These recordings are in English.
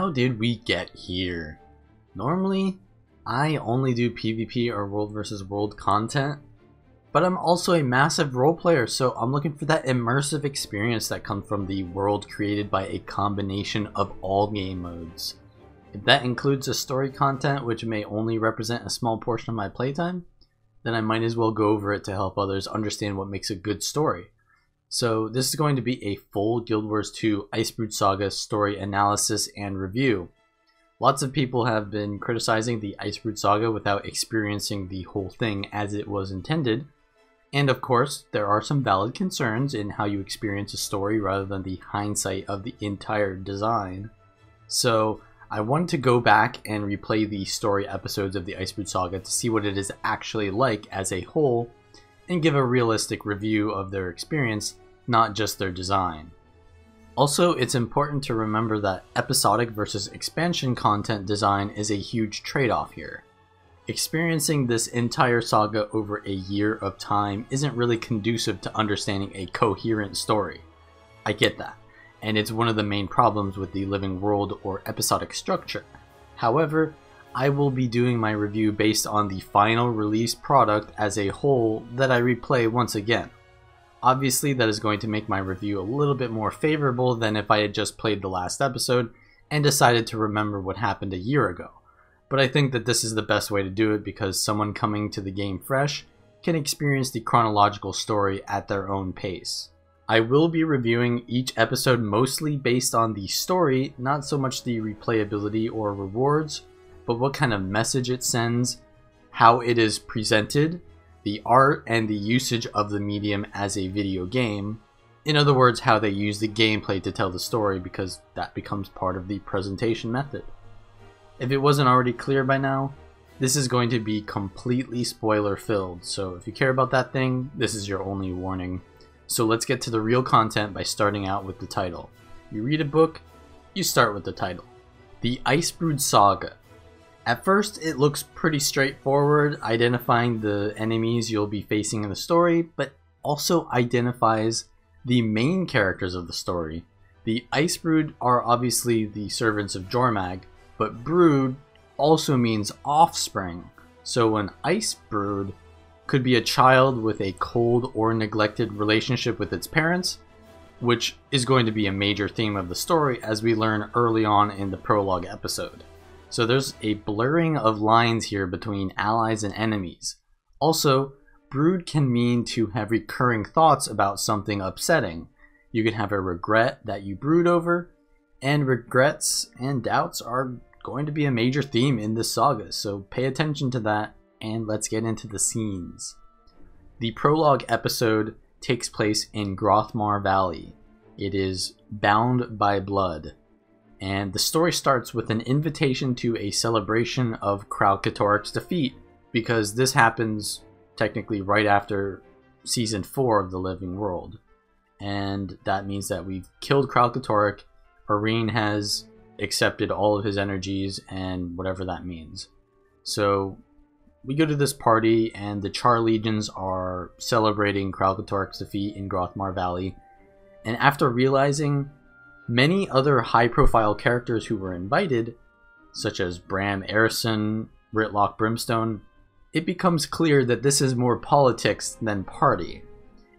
how did we get here? Normally, I only do PvP or World vs. World content, but I'm also a massive role player, so I'm looking for that immersive experience that comes from the world created by a combination of all game modes. If that includes a story content which may only represent a small portion of my playtime, then I might as well go over it to help others understand what makes a good story. So this is going to be a full Guild Wars 2 Icebrood Saga story analysis and review. Lots of people have been criticizing the Icebrood Saga without experiencing the whole thing as it was intended. And of course, there are some valid concerns in how you experience a story rather than the hindsight of the entire design. So I wanted to go back and replay the story episodes of the Icebrood Saga to see what it is actually like as a whole, and give a realistic review of their experience, not just their design. Also, it's important to remember that episodic versus expansion content design is a huge trade-off here. Experiencing this entire saga over a year of time isn't really conducive to understanding a coherent story. I get that, and it's one of the main problems with the living world or episodic structure. However, I will be doing my review based on the final release product as a whole that I replay once again. Obviously, that is going to make my review a little bit more favorable than if I had just played the last episode and decided to remember what happened a year ago. But I think that this is the best way to do it because someone coming to the game fresh can experience the chronological story at their own pace. I will be reviewing each episode mostly based on the story, not so much the replayability or rewards, but what kind of message it sends, how it is presented, the art and the usage of the medium as a video game. In other words, how they use the gameplay to tell the story, because that becomes part of the presentation method. If it wasn't already clear by now, this is going to be completely spoiler filled, so if you care about that thing, this is your only warning. So let's get to the real content by starting out with the title. You read a book, you start with the title. The Icebrood Saga. At first, it looks pretty straightforward, identifying the enemies you'll be facing in the story, but also identifies the main characters of the story. The Icebrood are obviously the servants of Jormag, but brood also means offspring, so an Icebrood could be a child with a cold or neglected relationship with its parents, which is going to be a major theme of the story as we learn early on in the prologue episode. So there's a blurring of lines here between allies and enemies. Also, brood can mean to have recurring thoughts about something upsetting. You can have a regret that you brood over, and regrets and doubts are going to be a major theme in this saga, so pay attention to that, and let's get into the scenes. The prologue episode takes place in Grothmar Valley. It is bound by blood. And the story starts with an invitation to a celebration of Kralkatorrik's defeat, because this happens technically right after Season 4 of the Living World. And that means that we've killed Kralkatorrik, Arene has accepted all of his energies, and whatever that means. So we go to this party, and the Char Legions are celebrating Kralkatorrik's defeat in Grothmar Valley. And after realizing many other high-profile characters who were invited, such as Bram Erison, Ritlock Brimstone, it becomes clear that this is more politics than party.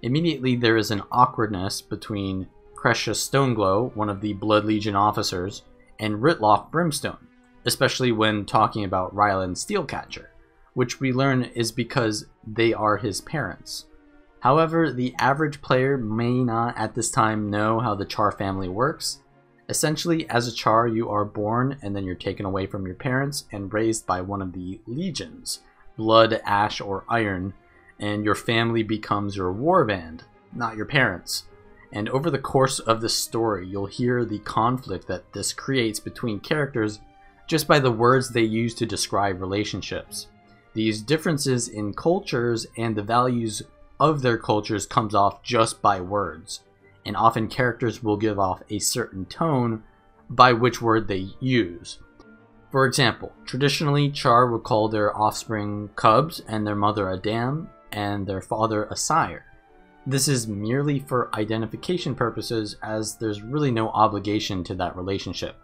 Immediately there is an awkwardness between Crescia Stoneglow, one of the Blood Legion officers, and Ritlock Brimstone, especially when talking about Ryland Steelcatcher, which we learn is because they are his parents. However, the average player may not at this time know how the Char family works. Essentially, as a Char, you are born and then you're taken away from your parents and raised by one of the legions, Blood, Ash, or Iron, and your family becomes your warband, not your parents. And over the course of the story, you'll hear the conflict that this creates between characters just by the words they use to describe relationships. These differences in cultures and the values of their cultures comes off just by words, and often characters will give off a certain tone by which word they use. For example, traditionally Char would call their offspring cubs and their mother a dam and their father a sire. This is merely for identification purposes, as there's really no obligation to that relationship.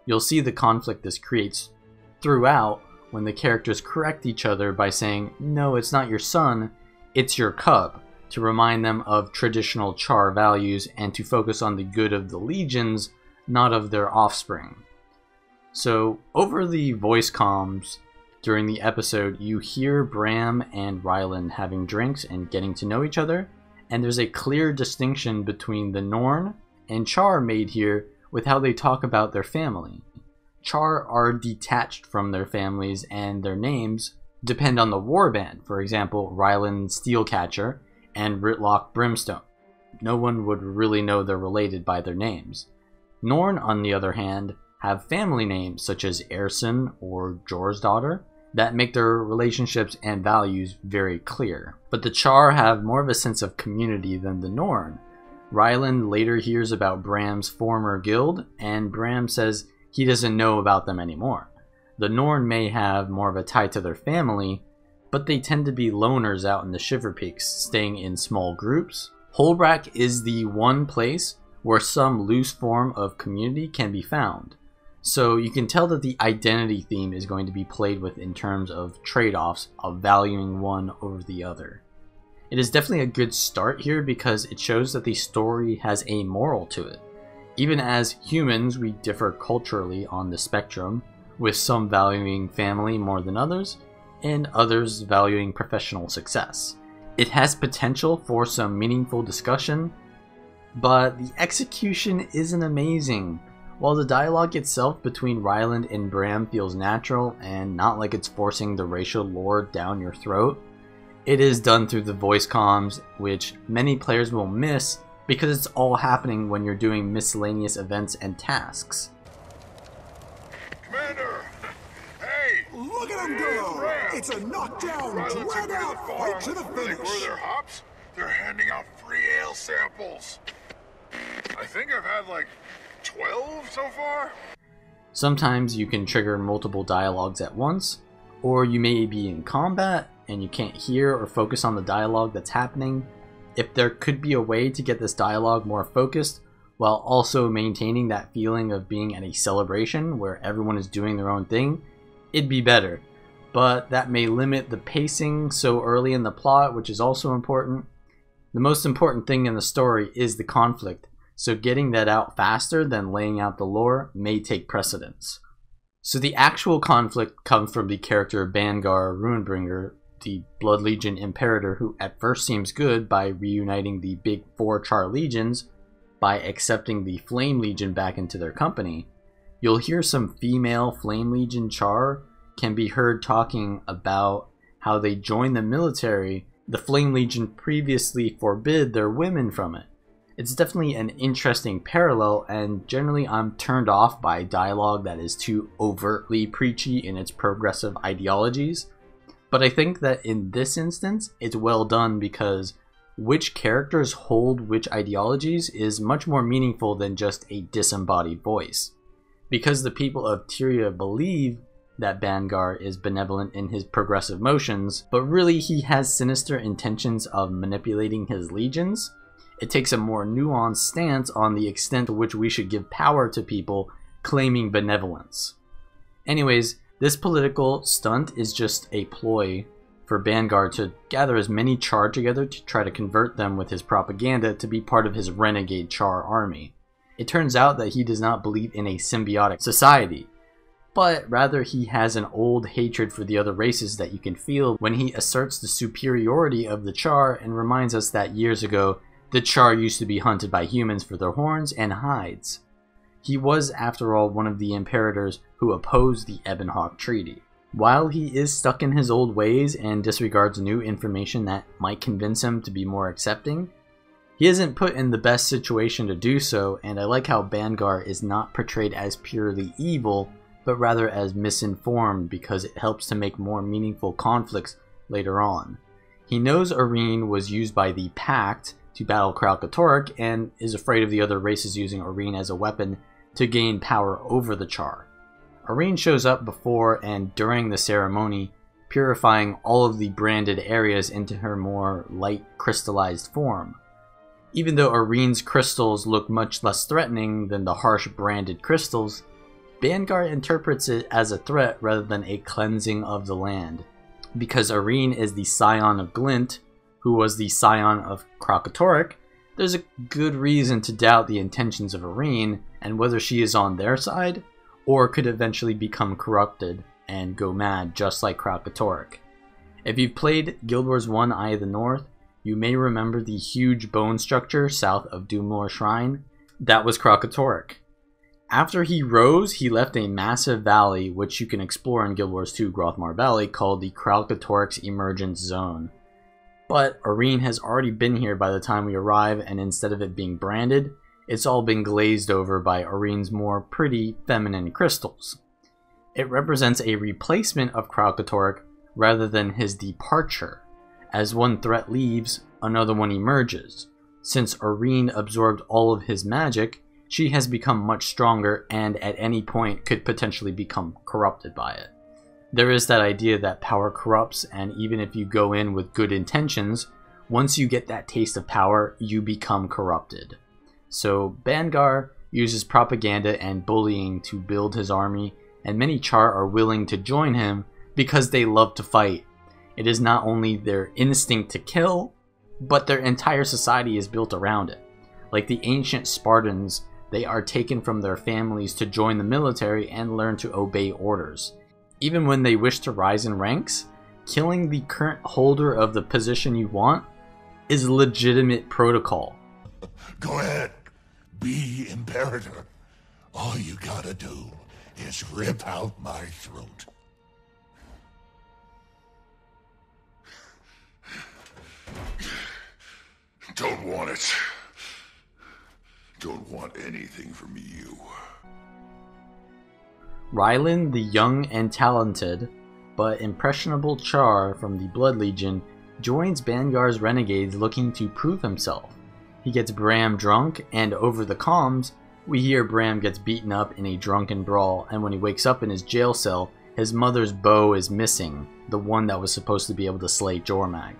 You'll see the conflict this creates throughout when the characters correct each other by saying, no, it's not your son, it's your cub, to remind them of traditional Char values and to focus on the good of the legions, not of their offspring. So, over the voice comms during the episode, you hear Bram and Ryland having drinks and getting to know each other, and there's a clear distinction between the Norn and Char made here with how they talk about their family. Char are detached from their families, and their names depend on the warband. For example, Ryland Steelcatcher and Ritlock Brimstone. No one would really know they're related by their names. Norn, on the other hand, have family names such as Erson or Jor's daughter that make their relationships and values very clear. But the Char have more of a sense of community than the Norn. Ryland later hears about Bram's former guild, and Bram says he doesn't know about them anymore. The Norn may have more of a tie to their family, but they tend to be loners out in the Shiver Peaks, staying in small groups. Holbrack is the one place where some loose form of community can be found. So you can tell that the identity theme is going to be played with in terms of trade-offs of valuing one over the other. It is definitely a good start here because it shows that the story has a moral to it. Even as humans, we differ culturally on the spectrum, with some valuing family more than others, and others valuing professional success. It has potential for some meaningful discussion, but the execution isn't amazing. While the dialogue itself between Ryland and Bram feels natural and not like it's forcing the racial lore down your throat, it is done through the voice comms, which many players will miss because it's all happening when you're doing miscellaneous events and tasks. Commander! Hey! Look at him go! It's a knockdown, drag out fight to the finish! Were there hops? They're handing out free ale samples. I think I've had like 12 so far? Sometimes you can trigger multiple dialogues at once, or you may be in combat and you can't hear or focus on the dialogue that's happening. If there could be a way to get this dialogue more focused while also maintaining that feeling of being at a celebration where everyone is doing their own thing, it'd be better. But that may limit the pacing so early in the plot, which is also important. The most important thing in the story is the conflict, so getting that out faster than laying out the lore may take precedence. So the actual conflict comes from the character Bangar Runebringer, the Blood Legion Imperator, who at first seems good by reuniting the big 4 Char legions by accepting the Flame Legion back into their company. You'll hear some female Flame Legion Char can be heard talking about how they joined the military. The Flame Legion previously forbid their women from it. It's definitely an interesting parallel, and generally I'm turned off by dialogue that is too overtly preachy in its progressive ideologies. But I think that in this instance, it's well done because which characters hold which ideologies is much more meaningful than just a disembodied voice. Because the people of Tyria believe that Bangar is benevolent in his progressive motions, but really he has sinister intentions of manipulating his legions, it takes a more nuanced stance on the extent to which we should give power to people claiming benevolence. Anyways, this political stunt is just a ploy for Bangar to gather as many Char together to try to convert them with his propaganda to be part of his renegade Char army. It turns out that he does not believe in a symbiotic society, but rather he has an old hatred for the other races that you can feel when he asserts the superiority of the Char and reminds us that years ago the Char used to be hunted by humans for their horns and hides. He was, after all, one of the imperators who opposed the Ebonhawk Treaty. While he is stuck in his old ways and disregards new information that might convince him to be more accepting, he isn't put in the best situation to do so, and I like how Bangar is not portrayed as purely evil, but rather as misinformed because it helps to make more meaningful conflicts later on. He knows Arene was used by the Pact to battle Kralkatorrik and is afraid of the other races using Arene as a weapon to gain power over the Char. Arene shows up before and during the ceremony, purifying all of the branded areas into her more light crystallized form. Even though Arene's crystals look much less threatening than the harsh branded crystals, Bangar interprets it as a threat rather than a cleansing of the land. Because Arene is the scion of Glint, who was the scion of Krakatorrik, there's a good reason to doubt the intentions of Arene and whether she is on their side, or could eventually become corrupted and go mad just like Krakatorrik. If you've played Guild Wars 1 Eye of the North, you may remember the huge bone structure south of Doomlore Shrine. That was Krakatorrik. After he rose, he left a massive valley which you can explore in Guild Wars 2 Grothmar Valley called the Krakatorrik's Emergence Zone. But Arene has already been here by the time we arrive, and instead of it being branded, it's all been glazed over by Arene's more pretty feminine crystals. It represents a replacement of Krakatorrik rather than his departure. As one threat leaves, another one emerges. Since Arene absorbed all of his magic, she has become much stronger and at any point could potentially become corrupted by it. There is that idea that power corrupts, and even if you go in with good intentions, once you get that taste of power, you become corrupted. So Bangar uses propaganda and bullying to build his army, and many Char are willing to join him because they love to fight. It is not only their instinct to kill, but their entire society is built around it. Like the ancient Spartans, they are taken from their families to join the military and learn to obey orders. Even when they wish to rise in ranks, killing the current holder of the position you want is legitimate protocol. Go ahead, be Imperator. All you gotta do is rip out my throat. Don't want it. Don't want anything from you. Ryland, the young and talented, but impressionable Char from the Blood Legion, joins Bangar's renegades looking to prove himself. He gets Bram drunk, and over the comms, we hear Bram gets beaten up in a drunken brawl, and when he wakes up in his jail cell, his mother's bow is missing, the one that was supposed to be able to slay Jormag.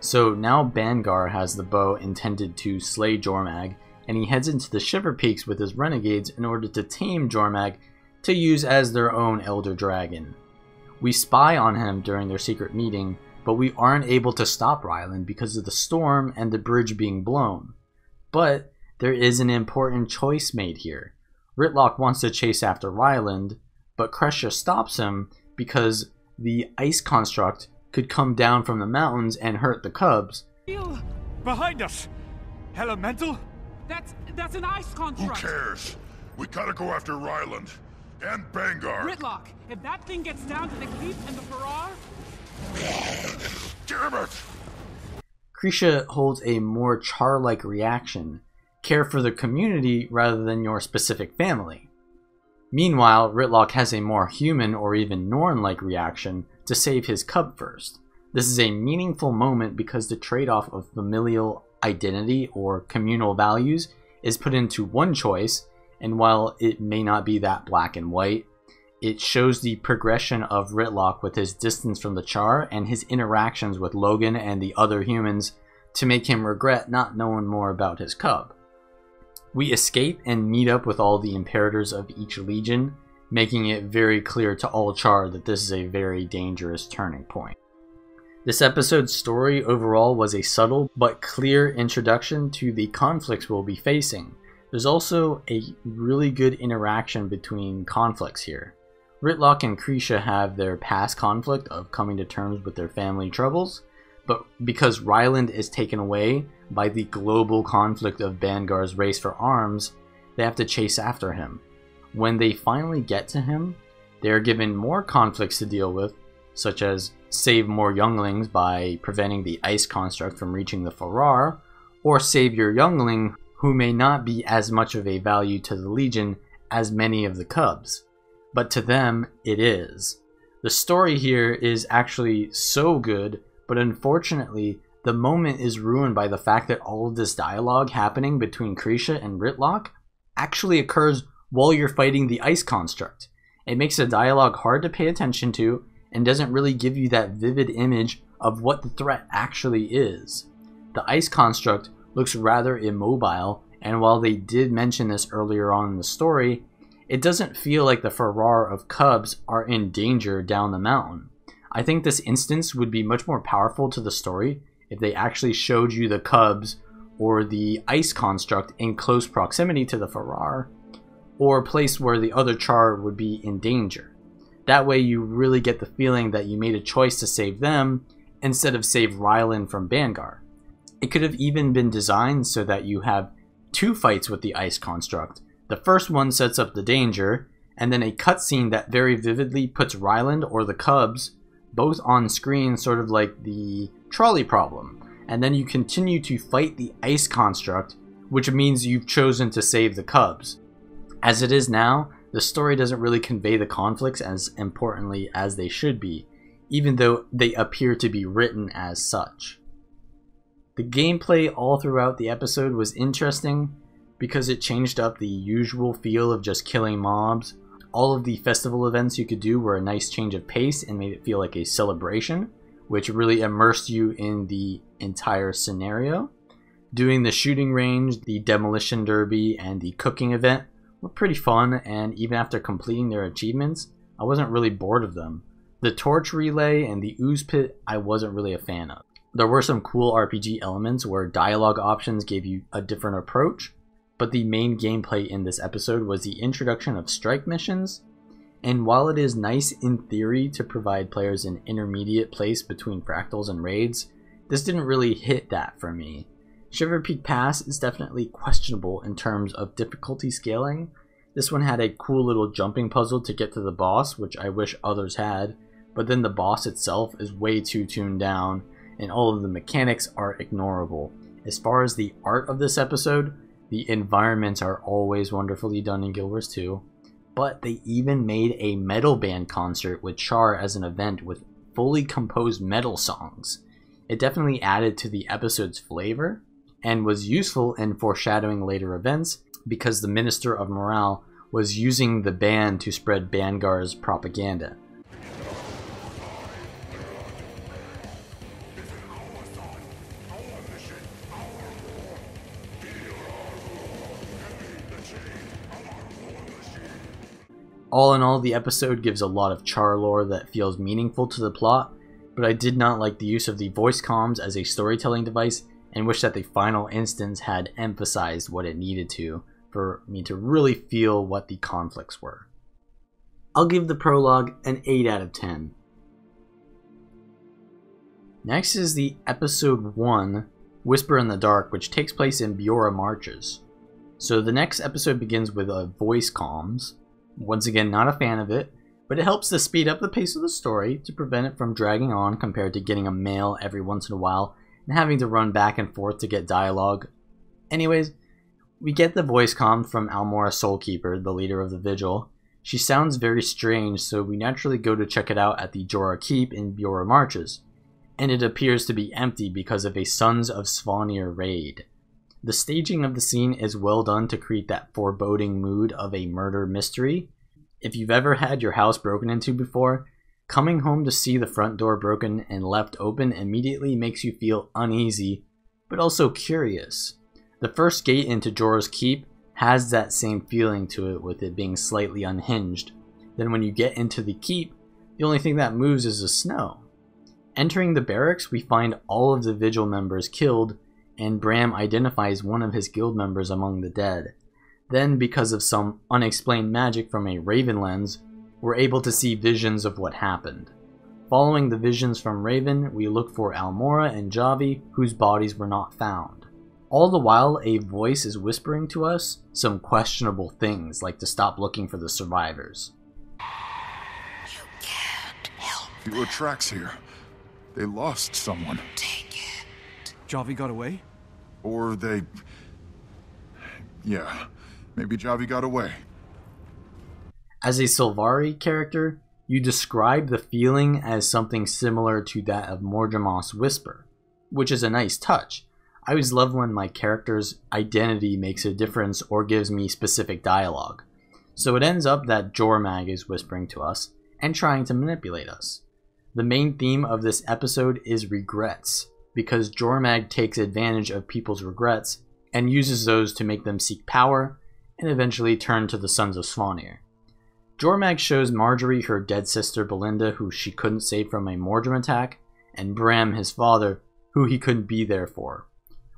So now Bangar has the bow intended to slay Jormag, and he heads into the Shiver Peaks with his renegades in order to tame Jormag to use as their own Elder Dragon. We spy on him during their secret meeting, but we aren't able to stop Ryland because of the storm and the bridge being blown. But there is an important choice made here. Rytlock wants to chase after Ryland, but Kresha stops him because the ice construct could come down from the mountains and hurt the cubs. Behind us! Elemental? That's an ice Who construct! cares? We gotta go after Ryland and Bangar. Rytlock, if that thing gets down to the Keep and the Farrar... Damn it! Kresha holds a more Char-like reaction. Care for the community rather than your specific family. Meanwhile, Rytlock has a more human or even Norn-like reaction to save his cub first. This is a meaningful moment because the trade-off of familial identity or communal values is put into one choice, and while it may not be that black and white, it shows the progression of Rytlock with his distance from the Char and his interactions with Logan and the other humans to make him regret not knowing more about his cub. We escape and meet up with all the Imperators of each legion, making it very clear to all Char that this is a very dangerous turning point. This episode's story overall was a subtle but clear introduction to the conflicts we'll be facing. There's also a really good interaction between conflicts here. Rytlock and Kresha have their past conflict of coming to terms with their family troubles, but because Ryland is taken away by the global conflict of Bangar's race for arms, they have to chase after him. When they finally get to him, they are given more conflicts to deal with, such as save more younglings by preventing the ice construct from reaching the Farrar, or save your youngling who may not be as much of a value to the Legion as many of the cubs. But to them, it is. The story here is actually so good, but unfortunately, the moment is ruined by the fact that all of this dialogue happening between Kresha and Rytlock actually occurs while you're fighting the ice construct. It makes the dialogue hard to pay attention to and doesn't really give you that vivid image of what the threat actually is. The ice construct looks rather immobile, and while they did mention this earlier on in the story, it doesn't feel like the Farrar of cubs are in danger down the mountain. I think this instance would be much more powerful to the story if they actually showed you the cubs or the ice construct in close proximity to the Farrar, or a place where the other Char would be in danger. That way you really get the feeling that you made a choice to save them instead of save Ryland from Bangar. It could have even been designed so that you have two fights with the ice construct. The first one sets up the danger, and then a cutscene that very vividly puts Ryland or the cubs both on screen, sort of like the trolley problem. And then you continue to fight the ice construct, which means you've chosen to save the cubs. As it is now, the story doesn't really convey the conflicts as importantly as they should be, even though they appear to be written as such. The gameplay all throughout the episode was interesting because it changed up the usual feel of just killing mobs. All of the festival events you could do were a nice change of pace and made it feel like a celebration, which really immersed you in the entire scenario. Doing the shooting range, the demolition derby, and the cooking event were pretty fun, and even after completing their achievements, I wasn't really bored of them. The torch relay and the ooze pit I wasn't really a fan of. There were some cool RPG elements where dialogue options gave you a different approach, but the main gameplay in this episode was the introduction of strike missions, and while it is nice in theory to provide players an intermediate place between fractals and raids, this didn't really hit that for me. Shiver Peak Pass is definitely questionable in terms of difficulty scaling. This one had a cool little jumping puzzle to get to the boss, which I wish others had, but then the boss itself is way too tuned down, and all of the mechanics are ignorable. As far as the art of this episode, the environments are always wonderfully done in Guild Wars 2, but they even made a metal band concert with Char as an event with fully composed metal songs. It definitely added to the episode's flavor, and was useful in foreshadowing later events because the Minister of Morale was using the band to spread Bangar's propaganda. All in all, the episode gives a lot of Char lore that feels meaningful to the plot, but I did not like the use of the voice comms as a storytelling device and wish that the final instance had emphasized what it needed to for me to really feel what the conflicts were. I'll give the prologue an 8 out of 10. Next is the episode 1, Whisper in the Dark, which takes place in Biora Marches. So the next episode begins with a voice comms. Once again, not a fan of it, but it helps to speed up the pace of the story to prevent it from dragging on compared to getting a mail every once in a while and having to run back and forth to get dialogue. Anyways, we get the voice comm from Almora Soulkeeper, the leader of the Vigil. She sounds very strange, so we naturally go to check it out at the Jorah Keep in Biora Marches, and it appears to be empty because of a Sons of Svanir raid. The staging of the scene is well done to create that foreboding mood of a murder mystery. If you've ever had your house broken into before, coming home to see the front door broken and left open immediately makes you feel uneasy, but also curious. The first gate into Jorah's Keep has that same feeling to it, with it being slightly unhinged. Then when you get into the keep, the only thing that moves is the snow. Entering the barracks, we find all of the Vigil members killed, and Bram identifies one of his guild members among the dead. Then, because of some unexplained magic from a Raven lens, we're able to see visions of what happened. Following the visions from Raven, we look for Almora and Javi, whose bodies were not found. All the while, a voice is whispering to us some questionable things, like to stop looking for the survivors. You can't help. Fewer tracks here. They lost someone. Take it. Javi got away? Or they... Yeah, maybe Javi got away. As a Sylvari character, you describe the feeling as something similar to that of Mordramoth's Whisper, which is a nice touch. I always love when my character's identity makes a difference or gives me specific dialogue. So it ends up that Jormag is whispering to us and trying to manipulate us. The main theme of this episode is regrets, because Jormag takes advantage of people's regrets and uses those to make them seek power and eventually turned to the Sons of Svanir. Jormag shows Marjorie her dead sister Belinda, who she couldn't save from a Mordrim attack, and Bram his father, who he couldn't be there for.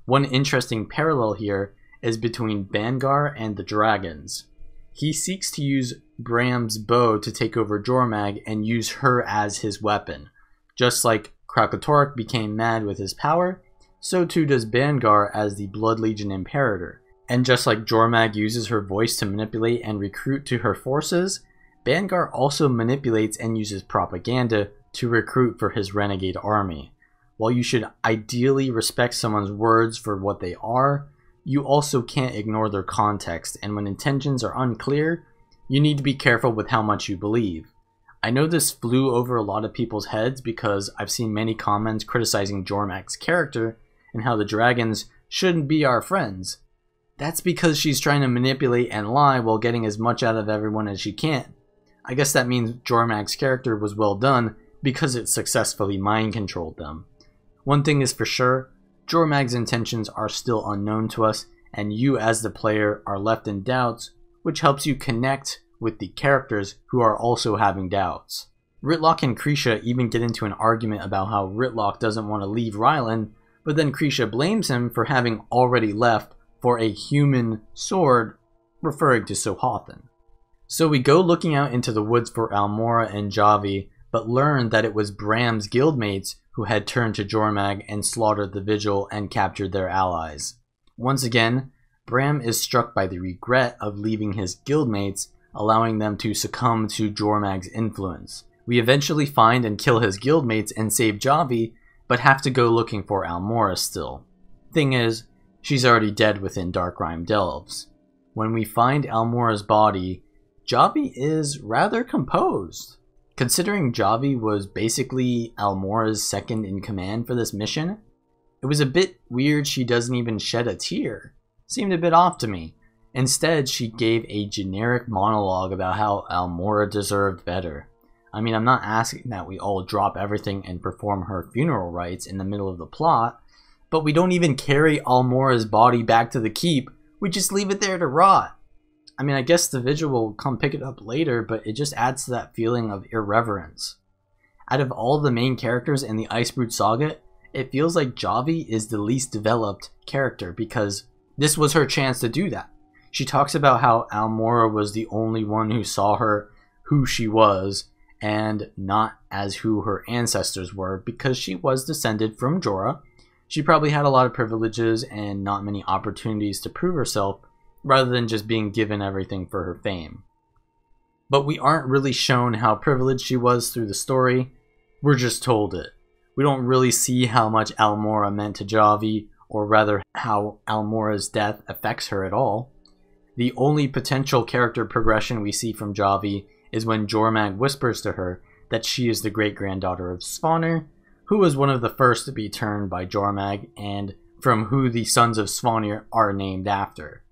One interesting parallel here is between Bangar and the dragons. He seeks to use Bram's bow to take over Jormag and use her as his weapon. Just like Kralkatorrik became mad with his power, so too does Bangar as the Blood Legion Imperator. And just like Jormag uses her voice to manipulate and recruit to her forces, Bangar also manipulates and uses propaganda to recruit for his renegade army. While you should ideally respect someone's words for what they are, you also can't ignore their context, and when intentions are unclear, you need to be careful with how much you believe. I know this flew over a lot of people's heads because I've seen many comments criticizing Jormag's character and how the dragons shouldn't be our friends. That's because she's trying to manipulate and lie while getting as much out of everyone as she can. I guess that means Jormag's character was well done because it successfully mind-controlled them. One thing is for sure, Jormag's intentions are still unknown to us, and you as the player are left in doubts, which helps you connect with the characters who are also having doubts. Rytlock and Krisha even get into an argument about how Rytlock doesn't want to leave Ryland, but then Krisha blames him for having already left for a human sword, referring to Sohathan. So we go looking out into the woods for Almora and Javi, but learn that it was Bram's guildmates who had turned to Jormag and slaughtered the Vigil and captured their allies. Once again, Bram is struck by the regret of leaving his guildmates, allowing them to succumb to Jormag's influence. We eventually find and kill his guildmates and save Javi, but have to go looking for Almora still. Thing is, she's already dead within Darkreim Delves. When we find Almora's body, Javi is rather composed. Considering Javi was basically Almora's second in command for this mission, it was a bit weird she doesn't even shed a tear. Seemed a bit off to me. Instead, she gave a generic monologue about how Almora deserved better. I mean, I'm not asking that we all drop everything and perform her funeral rites in the middle of the plot, but we don't even carry Almora's body back to the keep, we just leave it there to rot. I mean, I guess the Vigil will come pick it up later, but it just adds to that feeling of irreverence. Out of all the main characters in the Icebrood Saga, it feels like Javi is the least developed character because this was her chance to do that. She talks about how Almora was the only one who saw her who she was and not as who her ancestors were because she was descended from Jorah. She probably had a lot of privileges and not many opportunities to prove herself, rather than just being given everything for her fame. But we aren't really shown how privileged she was through the story, we're just told it. We don't really see how much Almora meant to Javi, or rather how Almora's death affects her at all. The only potential character progression we see from Javi is when Jormag whispers to her that she is the great-granddaughter of Svanir, who was one of the first to be turned by Jormag, and from who the Sons of Svanir are named after.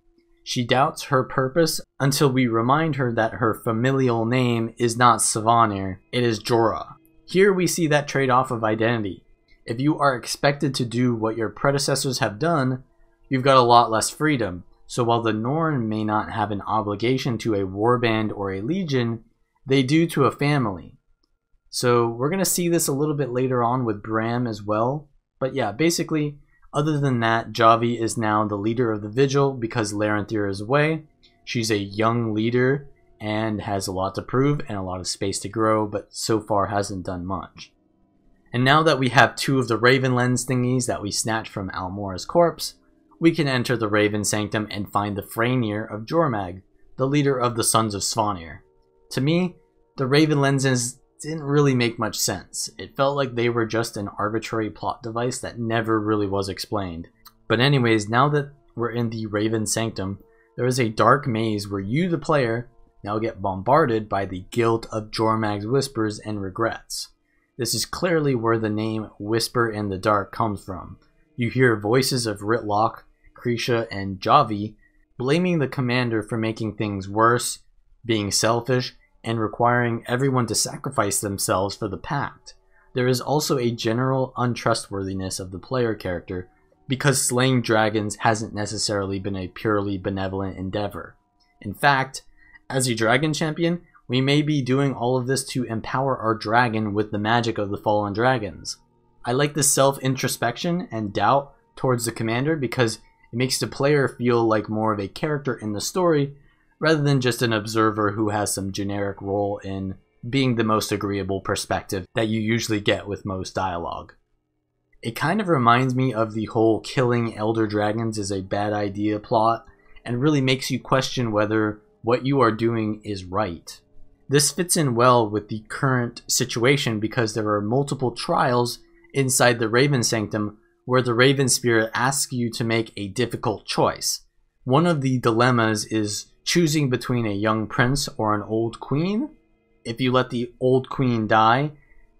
She doubts her purpose until we remind her that her familial name is not Svanir, it is Jorah. Here we see that trade-off of identity. If you are expected to do what your predecessors have done, you've got a lot less freedom. So while the Norn may not have an obligation to a warband or a legion, they do to a family. So we're going to see this a little bit later on with Bram as well. But yeah, basically, other than that, Javi is now the leader of the Vigil because Larenthir is away. She's a young leader and has a lot to prove and a lot of space to grow, but so far hasn't done much. And now that we have two of the Raven Lens thingies that we snatched from Almora's corpse, we can enter the Raven Sanctum and find the Freyr of Jormag, the leader of the Sons of Svanir. To me, the Raven Lenses didn't really make much sense. It felt like they were just an arbitrary plot device that never really was explained. But anyways, now that we're in the Raven Sanctum, there is a dark maze where you, the player, now get bombarded by the guilt of Jormag's whispers and regrets. This is clearly where the name Whisper in the Dark comes from. You hear voices of Rytlock, Krisha, and Javi blaming the commander for making things worse, being selfish, and requiring everyone to sacrifice themselves for the pact. There is also a general untrustworthiness of the player character because slaying dragons hasn't necessarily been a purely benevolent endeavor. In fact, as a dragon champion, we may be doing all of this to empower our dragon with the magic of the fallen dragons. I like the self-introspection and doubt towards the commander because it makes the player feel like more of a character in the story rather than just an observer who has some generic role in being the most agreeable perspective that you usually get with most dialogue. It kind of reminds me of the whole killing elder dragons is a bad idea plot and really makes you question whether what you are doing is right. This fits in well with the current situation because there are multiple trials inside the Raven Sanctum where the Raven Spirit asks you to make a difficult choice. One of the dilemmas is choosing between a young prince or an old queen. If you let the old queen die,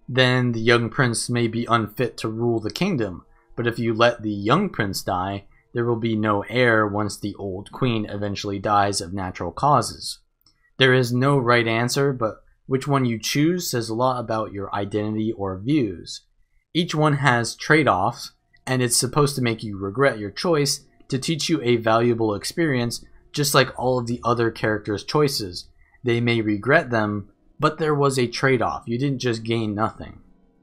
then the young prince may be unfit to rule the kingdom, but if you let the young prince die, there will be no heir once the old queen eventually dies of natural causes. There is no right answer, but which one you choose says a lot about your identity or views. Each one has trade-offs, and it's supposed to make you regret your choice to teach you a valuable experience, just like all of the other characters' choices. They may regret them, but there was a trade-off. You didn't just gain nothing.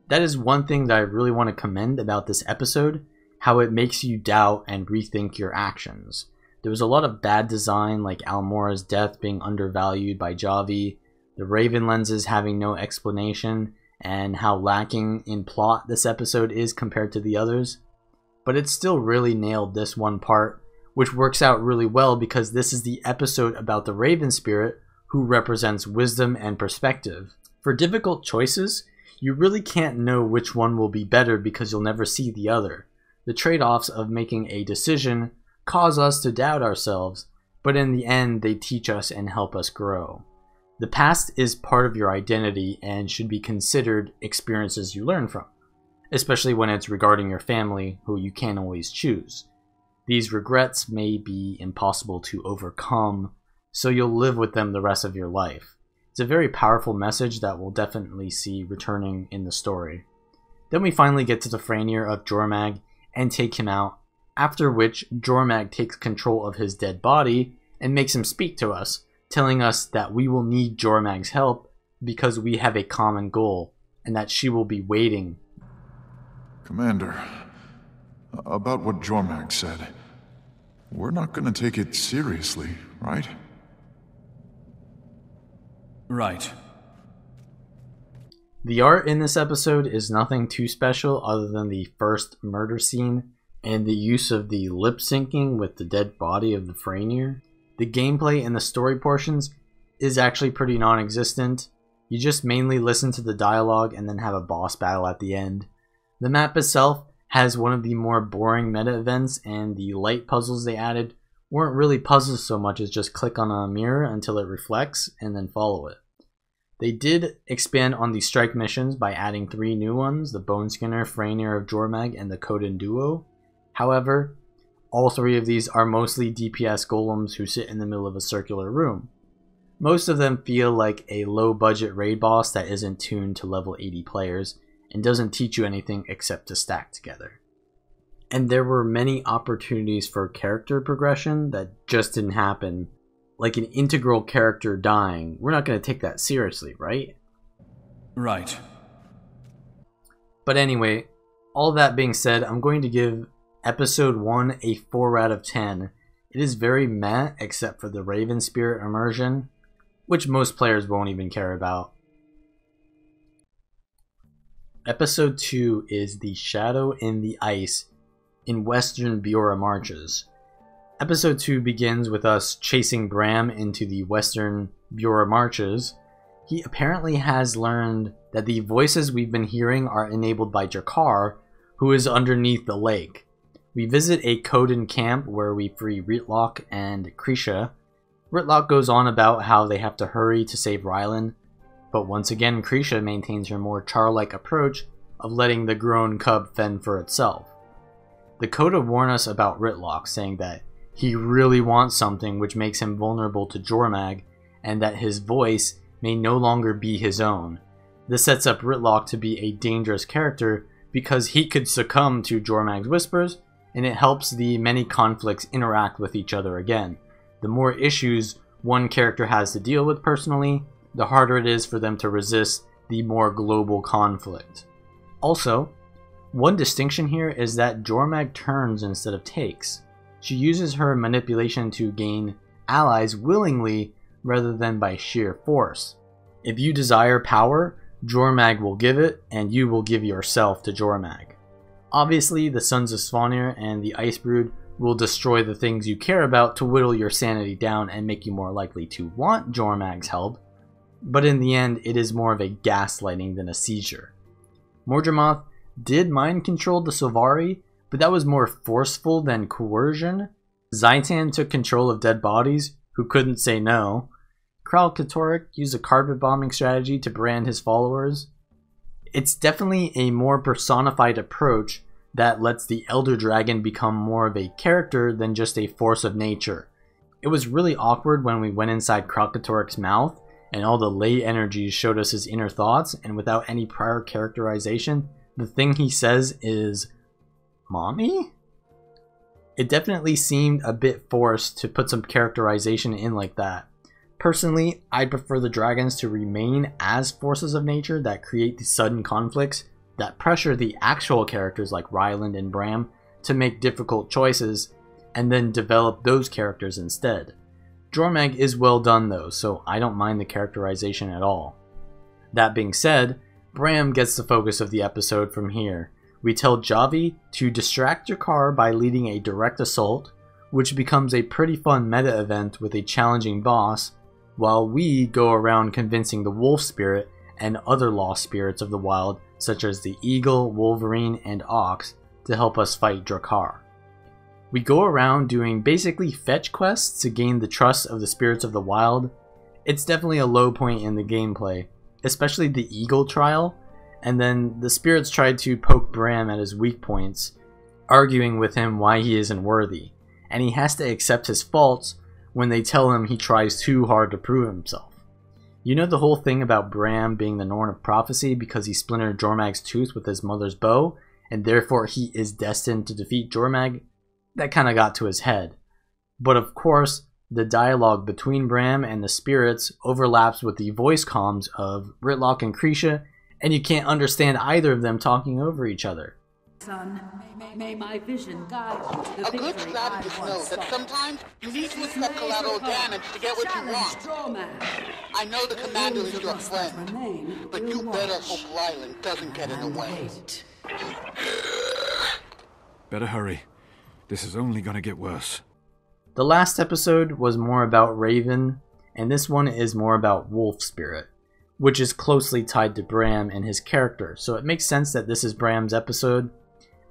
That is one thing that I really want to commend about this episode, how it makes you doubt and rethink your actions. There was a lot of bad design, like Almora's death being undervalued by Javi, the Raven lenses having no explanation, and how lacking in plot this episode is compared to the others. But it still really nailed this one part, which works out really well because this is the episode about the Raven Spirit who represents wisdom and perspective. For difficult choices, you really can't know which one will be better because you'll never see the other. The trade-offs of making a decision cause us to doubt ourselves, but in the end they teach us and help us grow. The past is part of your identity and should be considered experiences you learn from, especially when it's regarding your family, who you can't always choose. These regrets may be impossible to overcome, so you'll live with them the rest of your life. It's a very powerful message that we'll definitely see returning in the story. Then we finally get to the Franier of Jormag and take him out, after which Jormag takes control of his dead body and makes him speak to us, telling us that we will need Jormag's help because we have a common goal, and that she will be waiting. Commander, about what Jormag said, we're not gonna take it seriously, right? Right. The art in this episode is nothing too special other than the first murder scene and the use of the lip syncing with the dead body of the Franier. The gameplay in the story portions is actually pretty non-existent. You just mainly listen to the dialogue and then have a boss battle at the end. The map itself has one of the more boring meta events, and the light puzzles they added weren't really puzzles so much as just click on a mirror until it reflects and then follow it. They did expand on the strike missions by adding 3 new ones, the Bone Skinner, Franier of Jormag, and the Coden Duo. However, all 3 of these are mostly DPS golems who sit in the middle of a circular room. Most of them feel like a low-budget raid boss that isn't tuned to level 80 players and doesn't teach you anything except to stack together. And there were many opportunities for character progression that just didn't happen. Like an integral character dying. We're not going to take that seriously, right? Right. But anyway, all that being said, I'm going to give Episode 1 a 4 out of 10. It is very meh, except for the Raven Spirit immersion, which most players won't even care about. Episode 2 is The Shadow in the Ice in Western Biora Marches. Episode 2 begins with us chasing Bram into the Western Biora Marches. He apparently has learned that the voices we've been hearing are enabled by Jakar, who is underneath the lake. We visit a Coden camp where we free Ritlock and Krisha. Ritlock goes on about how they have to hurry to save Rylan, but once again Krisha maintains her more Char-like approach of letting the grown cub fend for itself. The Coda warn us about Ritlock, saying that he really wants something which makes him vulnerable to Jormag, and that his voice may no longer be his own. This sets up Ritlock to be a dangerous character because he could succumb to Jormag's whispers, and it helps the many conflicts interact with each other again. The more issues one character has to deal with personally, the harder it is for them to resist the more global conflict. Also, one distinction here is that Jormag turns instead of takes. She uses her manipulation to gain allies willingly rather than by sheer force. If you desire power, Jormag will give it, and you will give yourself to Jormag. Obviously, the Sons of Svanir and the Icebrood will destroy the things you care about to whittle your sanity down and make you more likely to want Jormag's help, but in the end, it is more of a gaslighting than a seizure. Mordramoth did mind control the Sylvari, but that was more forceful than coercion. Zaitan took control of dead bodies, who couldn't say no. Kralkatorrik used a carpet bombing strategy to brand his followers. It's definitely a more personified approach that lets the Elder Dragon become more of a character than just a force of nature. It was really awkward when we went inside Kralkatorrik's mouth and all the ley energies showed us his inner thoughts, and without any prior characterization, the thing he says is, "Mommy?" It definitely seemed a bit forced to put some characterization in like that. Personally, I'd prefer the dragons to remain as forces of nature that create the sudden conflicts that pressure the actual characters like Ryland and Bram to make difficult choices, and then develop those characters instead. Jormag is well done though, so I don't mind the characterization at all. That being said, Bram gets the focus of the episode from here. We tell Javi to distract Jakar by leading a direct assault, which becomes a pretty fun meta event with a challenging boss, while we go around convincing the wolf spirit and other lost spirits of the wild, such as the eagle, wolverine, and ox, to help us fight Drakar. We go around doing basically fetch quests to gain the trust of the spirits of the wild. It's definitely a low point in the gameplay, especially the eagle trial, and then the spirits tried to poke Bram at his weak points, arguing with him why he isn't worthy, and he has to accept his faults when they tell him he tries too hard to prove himself. You know the whole thing about Bram being the Norn of Prophecy because he splintered Jormag's tooth with his mother's bow, and therefore he is destined to defeat Jormag? That kinda got to his head. But of course, the dialogue between Bram and the spirits overlaps with the voice comms of Ritlock and Krisha, and you can't understand either of them talking over each other. Son, may my vision guide you to the A good victory strategist I knows once that sought. sometimes you need to accept collateral damage to get what you want. Jormag. I know the commander is your Those of us that friend, remain but will you better watch hope Ryland doesn't get in the and way. wait. Better hurry. This is only gonna get worse. The last episode was more about Raven, and this one is more about Wolf Spirit, which is closely tied to Bram and his character, so it makes sense that this is Bram's episode.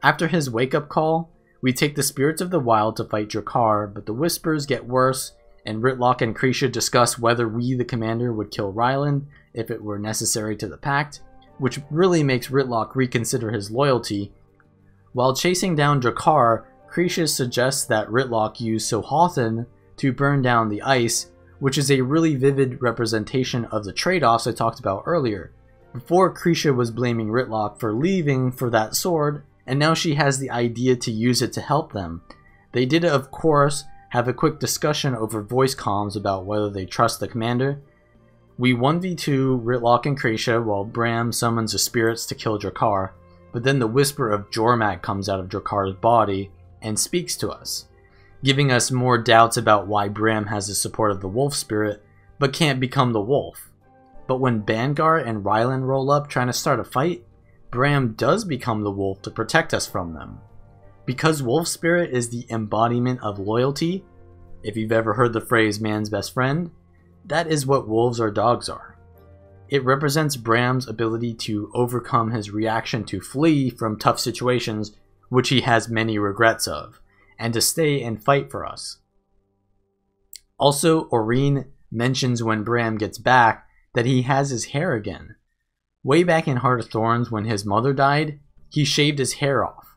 After his wake-up call, we take the spirits of the wild to fight Drakar, but the whispers get worse, and Ritlock and Krisha discuss whether we, the commander, would kill Ryland if it were necessary to the pact, which really makes Ritlock reconsider his loyalty. While chasing down Drakar, Krisha suggests that Ritlock use Sohothan to burn down the ice, which is a really vivid representation of the trade-offs I talked about earlier. Before, Krisha was blaming Ritlock for leaving for that sword, and now she has the idea to use it to help them. They did, of course, have a quick discussion over voice comms about whether they trust the commander. We 1v2 Ritlock and Krisha while Bram summons the spirits to kill Drakar, but then the whisper of Jormag comes out of Drakar's body and speaks to us, giving us more doubts about why Bram has the support of the wolf spirit, but can't become the wolf. But when Bangar and Ryland roll up trying to start a fight, Bram does become the wolf to protect us from them. Because wolf spirit is the embodiment of loyalty, if you've ever heard the phrase man's best friend, that is what wolves or dogs are. It represents Bram's ability to overcome his reaction to flee from tough situations, which he has many regrets of, and to stay and fight for us. Also, Aurene mentions when Bram gets back that he has his hair again. Way back in Heart of Thorns when his mother died, he shaved his hair off.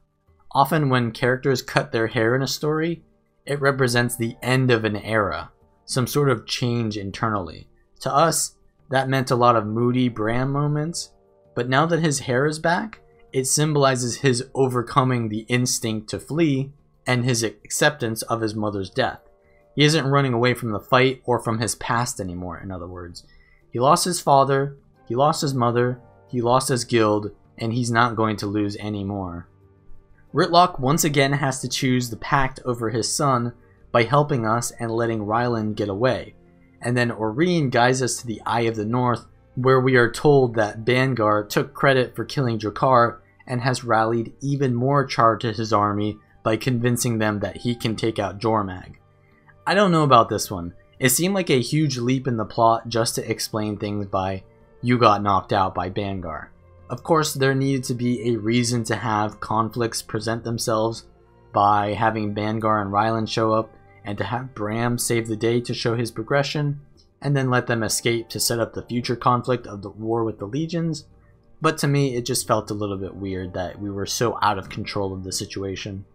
Often when characters cut their hair in a story, it represents the end of an era, some sort of change internally. To us, that meant a lot of moody Bram moments, but now that his hair is back, it symbolizes his overcoming the instinct to flee and his acceptance of his mother's death. He isn't running away from the fight or from his past anymore, in other words. He lost his father, he lost his mother, he lost his guild, and he's not going to lose any more. Rytlock once again has to choose the pact over his son by helping us and letting Ryland get away. And then Aurene guides us to the Eye of the North, where we are told that Bangar took credit for killing Drakkar and has rallied even more charge to his army by convincing them that he can take out Jormag. I don't know about this one. It seemed like a huge leap in the plot just to explain things by, you got knocked out by Bangar. Of course, there needed to be a reason to have conflicts present themselves by having Bangar and Ryland show up, and to have Bram save the day to show his progression, and then let them escape to set up the future conflict of the war with the legions. But to me, it just felt a little bit weird that we were so out of control of the situation.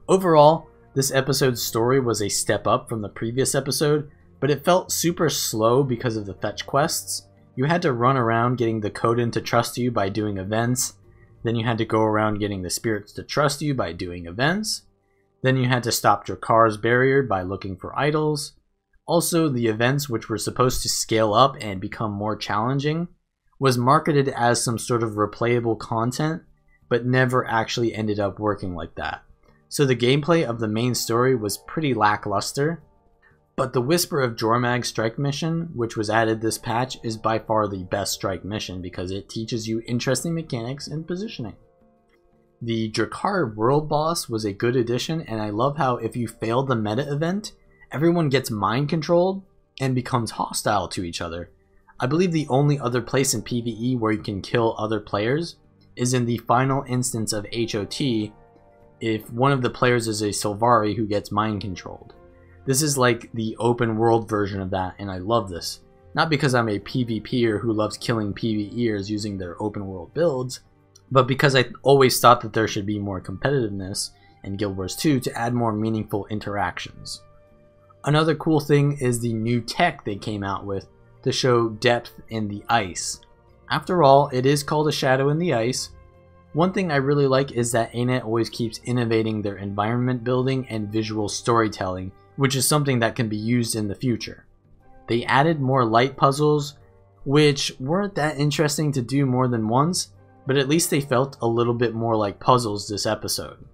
Overall, this episode's story was a step up from the previous episode, but it felt super slow because of the fetch quests. You had to run around getting the Coden to trust you by doing events, then you had to go around getting the spirits to trust you by doing events, then you had to stop Drakkar's barrier by looking for idols. Also, the events, which were supposed to scale up and become more challenging, was marketed as some sort of replayable content, but never actually ended up working like that. So the gameplay of the main story was pretty lackluster, but the Whisper of Jormag strike mission, which was added this patch, is by far the best strike mission because it teaches you interesting mechanics and positioning. The Drakkar world boss was a good addition, and I love how if you fail the meta event, everyone gets mind controlled and becomes hostile to each other. I believe the only other place in PvE where you can kill other players is in the final instance of HOT, if one of the players is a Sylvari who gets mind controlled. This is like the open world version of that, and I love this. Not because I'm a PvPer who loves killing PvEers using their open world builds, but because I always thought that there should be more competitiveness in Guild Wars 2 to add more meaningful interactions. Another cool thing is the new tech they came out with to show depth in the ice. After all, it is called a shadow in the ice. One thing I really like is that ANET always keeps innovating their environment building and visual storytelling, which is something that can be used in the future. They added more light puzzles, which weren't that interesting to do more than once, but at least they felt a little bit more like puzzles this episode.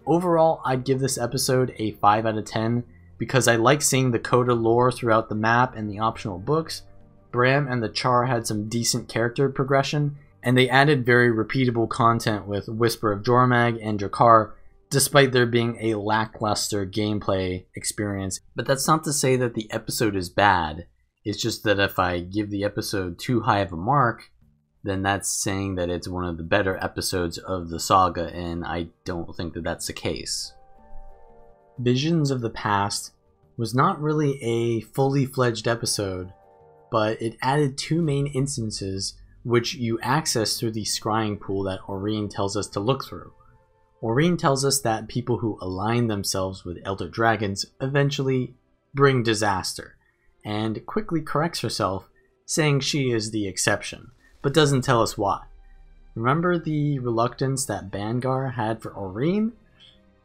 Overall, I'd give this episode a 5 out of 10 because I like seeing the Coda lore throughout the map and the optional books. Bram and the Char had some decent character progression, and they added very repeatable content with Whisper of Jormag and Drakkar, despite there being a lackluster gameplay experience. But that's not to say that the episode is bad. It's just that if I give the episode too high of a mark, then that's saying that it's one of the better episodes of the saga, and I don't think that that's the case. Visions of the Past was not really a fully fledged episode, but it added two main instances which you access through the scrying pool that Aurene tells us to look through. Aurene tells us that people who align themselves with Elder Dragons eventually bring disaster, and quickly corrects herself, saying she is the exception, but doesn't tell us why. Remember the reluctance that Bangar had for Aurene?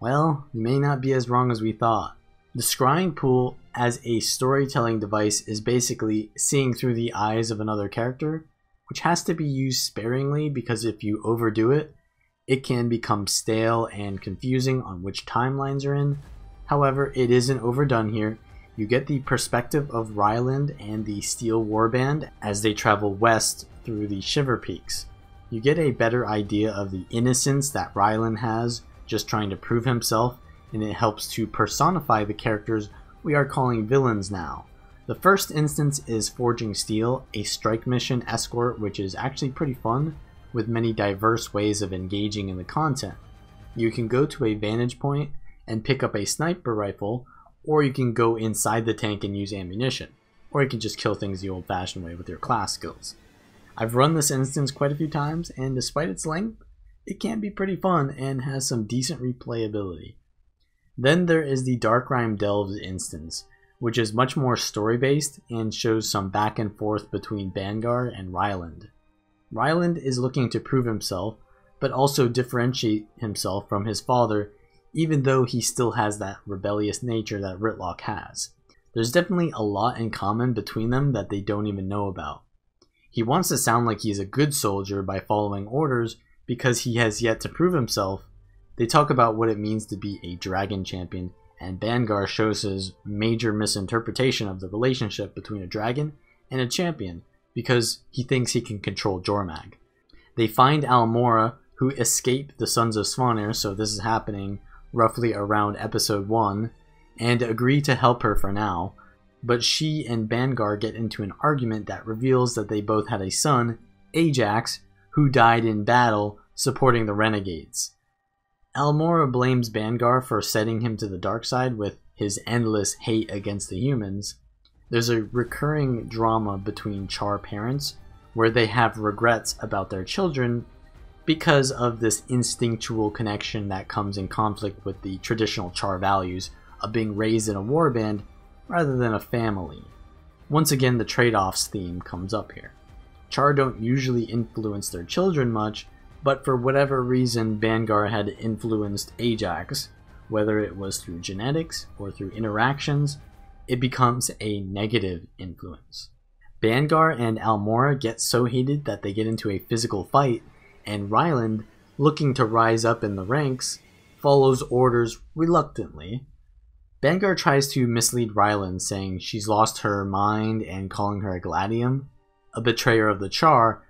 Well, you may not be as wrong as we thought. The scrying pool as a storytelling device is basically seeing through the eyes of another character, which has to be used sparingly because if you overdo it, it can become stale and confusing on which timelines are in. However, it isn't overdone here. You get the perspective of Ryland and the Steel Warband as they travel west through the Shiver Peaks. You get a better idea of the innocence that Ryland has, just trying to prove himself, and it helps to personify the characters we are calling villains now. The first instance is Forging Steel, a strike mission escort which is actually pretty fun, with many diverse ways of engaging in the content. You can go to a vantage point and pick up a sniper rifle, or you can go inside the tank and use ammunition, or you can just kill things the old-fashioned way with your class skills. I've run this instance quite a few times, and despite its length, it can be pretty fun and has some decent replayability. Then there is the Darkrime Delves instance, which is much more story-based and shows some back and forth between Bangar and Ryland. Ryland is looking to prove himself, but also differentiate himself from his father, even though he still has that rebellious nature that Rytlock has. There's definitely a lot in common between them that they don't even know about. He wants to sound like he's a good soldier by following orders because he has yet to prove himself. They talk about what it means to be a dragon champion, and Bangar shows his major misinterpretation of the relationship between a dragon and a champion because he thinks he can control Jormag. They find Almora, who escape the Sons of Svanir, so this is happening roughly around episode 1, and agree to help her for now, but she and Bangar get into an argument that reveals that they both had a son, Ajax, who died in battle supporting the renegades. Almora blames Bangar for setting him to the dark side with his endless hate against the humans. There's a recurring drama between Char parents where they have regrets about their children because of this instinctual connection that comes in conflict with the traditional Char values of being raised in a warband rather than a family. Once again, the trade-offs theme comes up here. Char don't usually influence their children much, but for whatever reason Bangar had influenced Ajax, whether it was through genetics or through interactions, it becomes a negative influence. Bangar and Almora get so heated that they get into a physical fight, and Ryland, looking to rise up in the ranks, follows orders reluctantly. Bangar tries to mislead Ryland, saying she's lost her mind and calling her a gladium, a betrayer of the Char,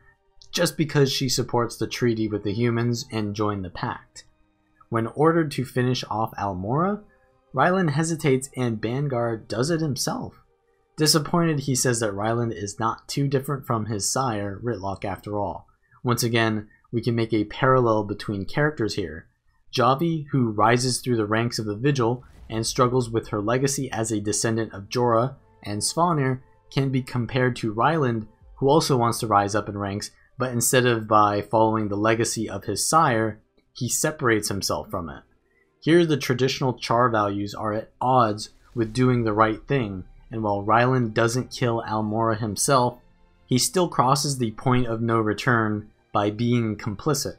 just because she supports the treaty with the humans and joined the pact. When ordered to finish off Almora, Ryland hesitates and Bangar does it himself. Disappointed, he says that Ryland is not too different from his sire, Ritlock, after all. Once again, we can make a parallel between characters here. Javi, who rises through the ranks of the Vigil and struggles with her legacy as a descendant of Jorah and Svanir, can be compared to Ryland, who also wants to rise up in ranks, but instead of by following the legacy of his sire, he separates himself from it. Here the traditional Char values are at odds with doing the right thing, and while Ryland doesn't kill Almora himself, he still crosses the point of no return by being complicit.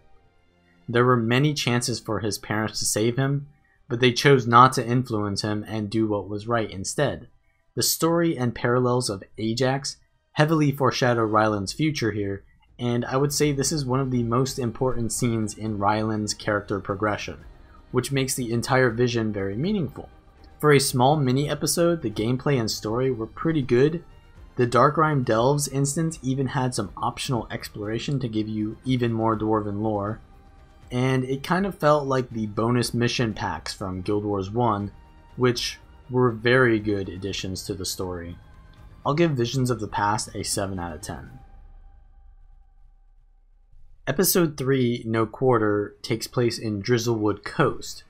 There were many chances for his parents to save him, but they chose not to influence him and do what was right instead. The story and parallels of Ajax heavily foreshadow Ryland's future here, and I would say this is one of the most important scenes in Ryland's character progression, which makes the entire vision very meaningful. For a small mini-episode, the gameplay and story were pretty good. The Darkrime Delves instance even had some optional exploration to give you even more Dwarven lore, and it kind of felt like the bonus mission packs from Guild Wars 1, which were very good additions to the story. I'll give Visions of the Past a 7 out of 10. Episode 3, No Quarter, takes place in Drizzlewood Coast.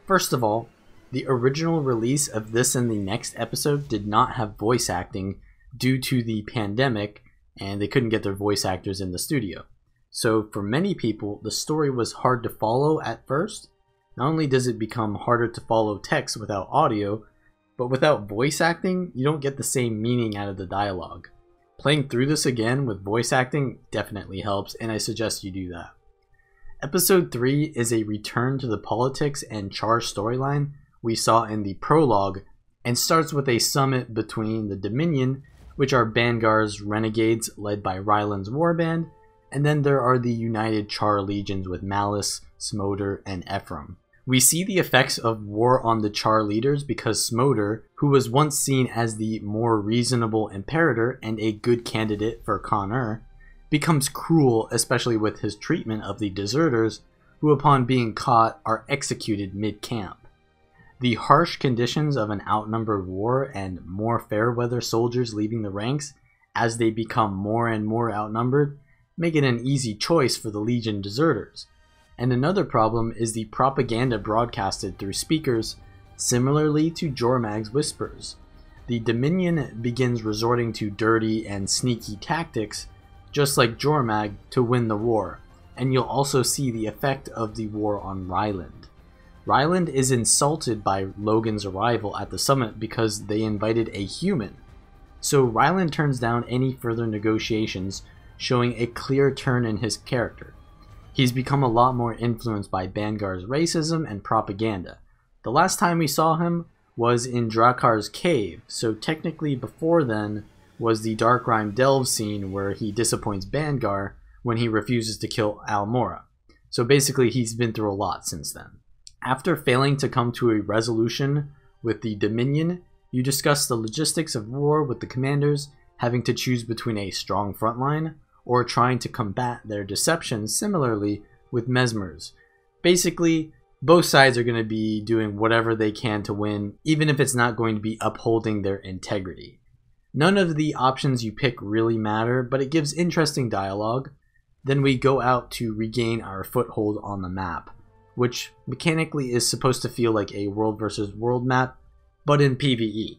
First of all, the original release of this and the next episode did not have voice acting due to the pandemic, and they couldn't get their voice actors in the studio. So for many people, the story was hard to follow at first. Not only does it become harder to follow text without audio, but without voice acting, you don't get the same meaning out of the dialogue. Playing through this again with voice acting definitely helps, and I suggest you do that. Episode 3 is a return to the politics and Char storyline we saw in the prologue, and starts with a summit between the Dominion, which are Bangar's renegades led by Ryland's warband, and then there are the united Char legions with Malice, Smoder, and Ephraim. We see the effects of war on the Char leaders because Smoder, who was once seen as the more reasonable imperator and a good candidate for Connor, becomes cruel, especially with his treatment of the deserters, who upon being caught are executed mid-camp. The harsh conditions of an outnumbered war and more fair-weather soldiers leaving the ranks as they become more and more outnumbered make it an easy choice for the Legion deserters. And another problem is the propaganda broadcasted through speakers, similarly to Jormag's whispers. The Dominion begins resorting to dirty and sneaky tactics, just like Jormag, to win the war, and you'll also see the effect of the war on Ryland. Ryland is insulted by Logan's arrival at the summit because they invited a human. So Ryland turns down any further negotiations, showing a clear turn in his character. He's become a lot more influenced by Bangar's racism and propaganda. The last time we saw him was in Drakkar's cave, so technically before then was the Darkrime Delve scene where he disappoints Bangar when he refuses to kill Almora. So basically he's been through a lot since then. After failing to come to a resolution with the Dominion, you discuss the logistics of war with the commanders, having to choose between a strong frontline or trying to combat their deception similarly with Mesmers. Basically, both sides are going to be doing whatever they can to win, even if it's not going to be upholding their integrity. None of the options you pick really matter, but it gives interesting dialogue. Then we go out to regain our foothold on the map, which mechanically is supposed to feel like a world versus world map, but in PvE.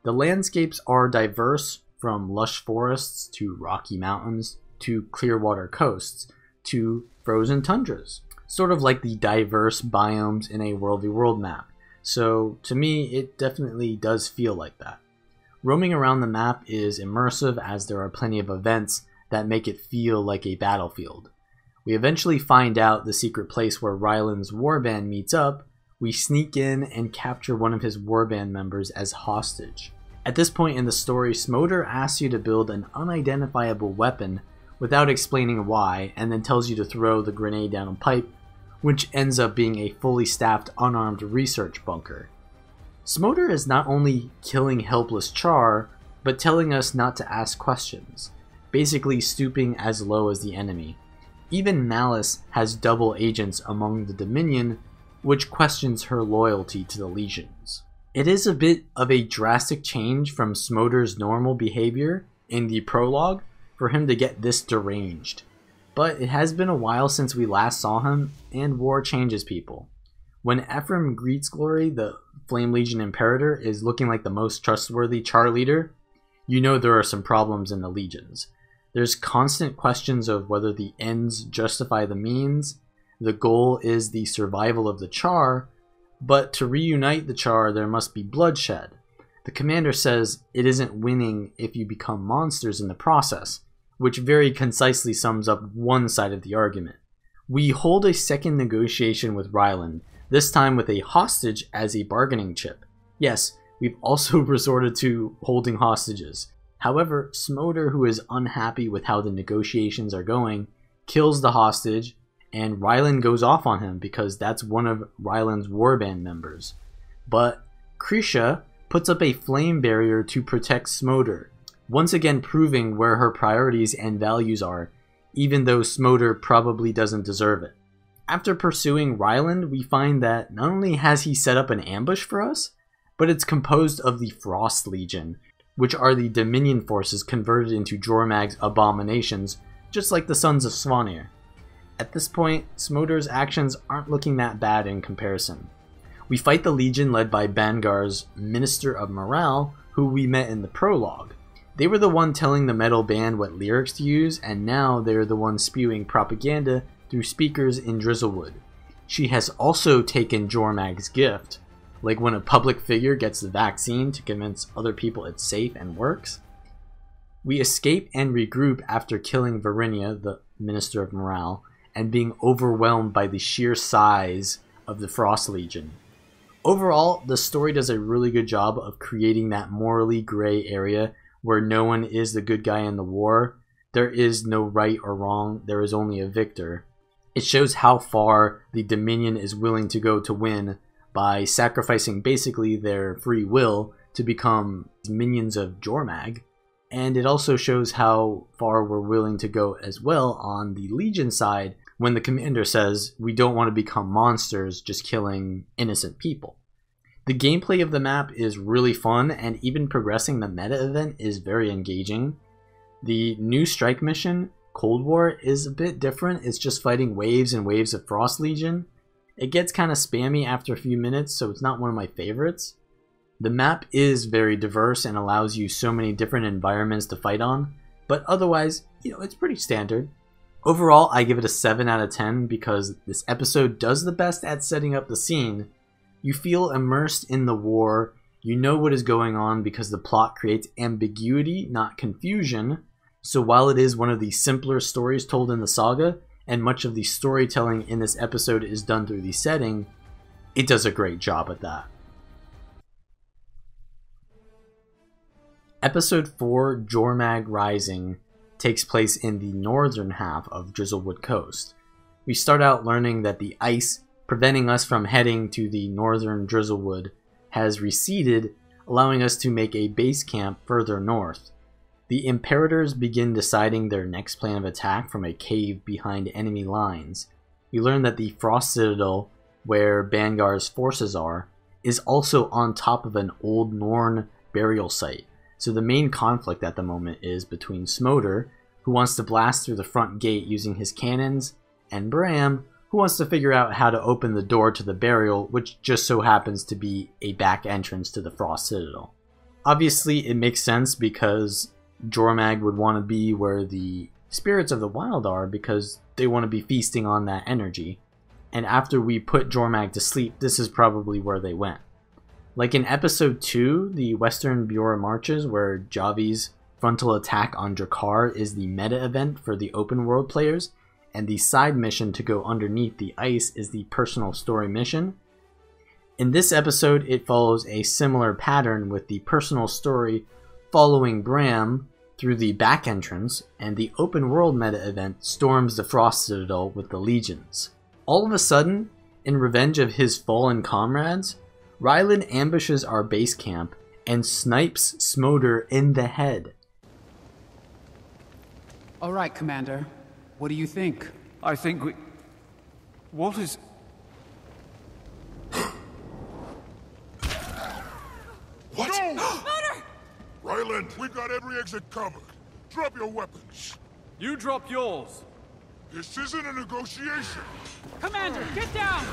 The landscapes are diverse, from lush forests to rocky mountains to clear water coasts to frozen tundras, sort of like the diverse biomes in a World v World map. So to me, it definitely does feel like that. Roaming around the map is immersive as there are plenty of events that make it feel like a battlefield. We eventually find out the secret place where Ryland's warband meets up. We sneak in and capture one of his warband members as hostage. At this point in the story, Smoder asks you to build an unidentifiable weapon without explaining why, and then tells you to throw the grenade down a pipe, which ends up being a fully staffed unarmed research bunker. Smoder is not only killing helpless Char, but telling us not to ask questions, basically stooping as low as the enemy. Even Malice has double agents among the Dominion, which questions her loyalty to the Legions. It is a bit of a drastic change from Smoder's normal behavior in the prologue for him to get this deranged, but it has been a while since we last saw him, and war changes people. When Ephraim greets Glory, the Flame Legion Imperator, is looking like the most trustworthy Char leader, you know there are some problems in the Legions. There's constant questions of whether the ends justify the means. The goal is the survival of the Char, but to reunite the Char there must be bloodshed. The commander says it isn't winning if you become monsters in the process, which very concisely sums up one side of the argument. We hold a second negotiation with Ryland, this time with a hostage as a bargaining chip. Yes, we've also resorted to holding hostages. However, Smoder, who is unhappy with how the negotiations are going, kills the hostage, and Ryland goes off on him because that's one of Ryland's warband members. But Krisha puts up a flame barrier to protect Smoder, once again proving where her priorities and values are, even though Smoder probably doesn't deserve it. After pursuing Ryland, we find that not only has he set up an ambush for us, but it's composed of the Frost Legion, which are the Dominion forces converted into Jormag's abominations, just like the Sons of Svanir. At this point, Smoder's actions aren't looking that bad in comparison. We fight the Legion led by Bangar's Minister of Morale, who we met in the prologue. They were the one telling the metal band what lyrics to use, and now they're the one spewing propaganda through speakers in Drizzlewood. She has also taken Jormag's gift, like when a public figure gets the vaccine to convince other people it's safe and works. We escape and regroup after killing Varinia, the Minister of Morale, and being overwhelmed by the sheer size of the Frost Legion. Overall, the story does a really good job of creating that morally gray area where no one is the good guy in the war. There is no right or wrong, there is only a victor. It shows how far the Dominion is willing to go to win by sacrificing basically their free will to become minions of Jormag. And it also shows how far we're willing to go as well on the Legion side when the commander says we don't want to become monsters just killing innocent people. The gameplay of the map is really fun, and even progressing the meta event is very engaging. The new strike mission, Cold War, is a bit different. It's just fighting waves and waves of Frost Legion. It gets kind of spammy after a few minutes, so it's not one of my favorites. The map is very diverse and allows you so many different environments to fight on, but otherwise, it's pretty standard. Overall, I give it a 7 out of 10 because this episode does the best at setting up the scene. You feel immersed in the war, you know what is going on because the plot creates ambiguity, not confusion. So while it is one of the simpler stories told in the saga, and much of the storytelling in this episode is done through the setting, it does a great job at that. Episode 4, Jormag Rising, takes place in the northern half of Drizzlewood Coast. We start out learning that the ice preventing us from heading to the northern Drizzlewood has receded, allowing us to make a base camp further north. The Imperators begin deciding their next plan of attack from a cave behind enemy lines. We learn that the Frost Citadel, where Bangar's forces are, is also on top of an old Norn burial site. So the main conflict at the moment is between Smoder, who wants to blast through the front gate using his cannons, and Bram, who wants to figure out how to open the door to the burial, which just so happens to be a back entrance to the Frost Citadel. Obviously, it makes sense because Jormag would want to be where the spirits of the wild are because they want to be feasting on that energy. And after we put Jormag to sleep, this is probably where they went. Like in episode 2, the Western Bura Marches, where Javi's frontal attack on Drakkar is the meta event for the open world players, and the side mission to go underneath the ice is the personal story mission. In this episode, it follows a similar pattern with the personal story following Bram through the back entrance, and the open world meta event storms the Frost Citadel with the legions. All of a sudden, in revenge of his fallen comrades, Rylan ambushes our base camp and snipes Smoder in the head. All right, Commander. What do you think? I think we... What is... What? Smoder! Ryland, we've got every exit covered. Drop your weapons. You drop yours! This isn't a negotiation. Commander, get down!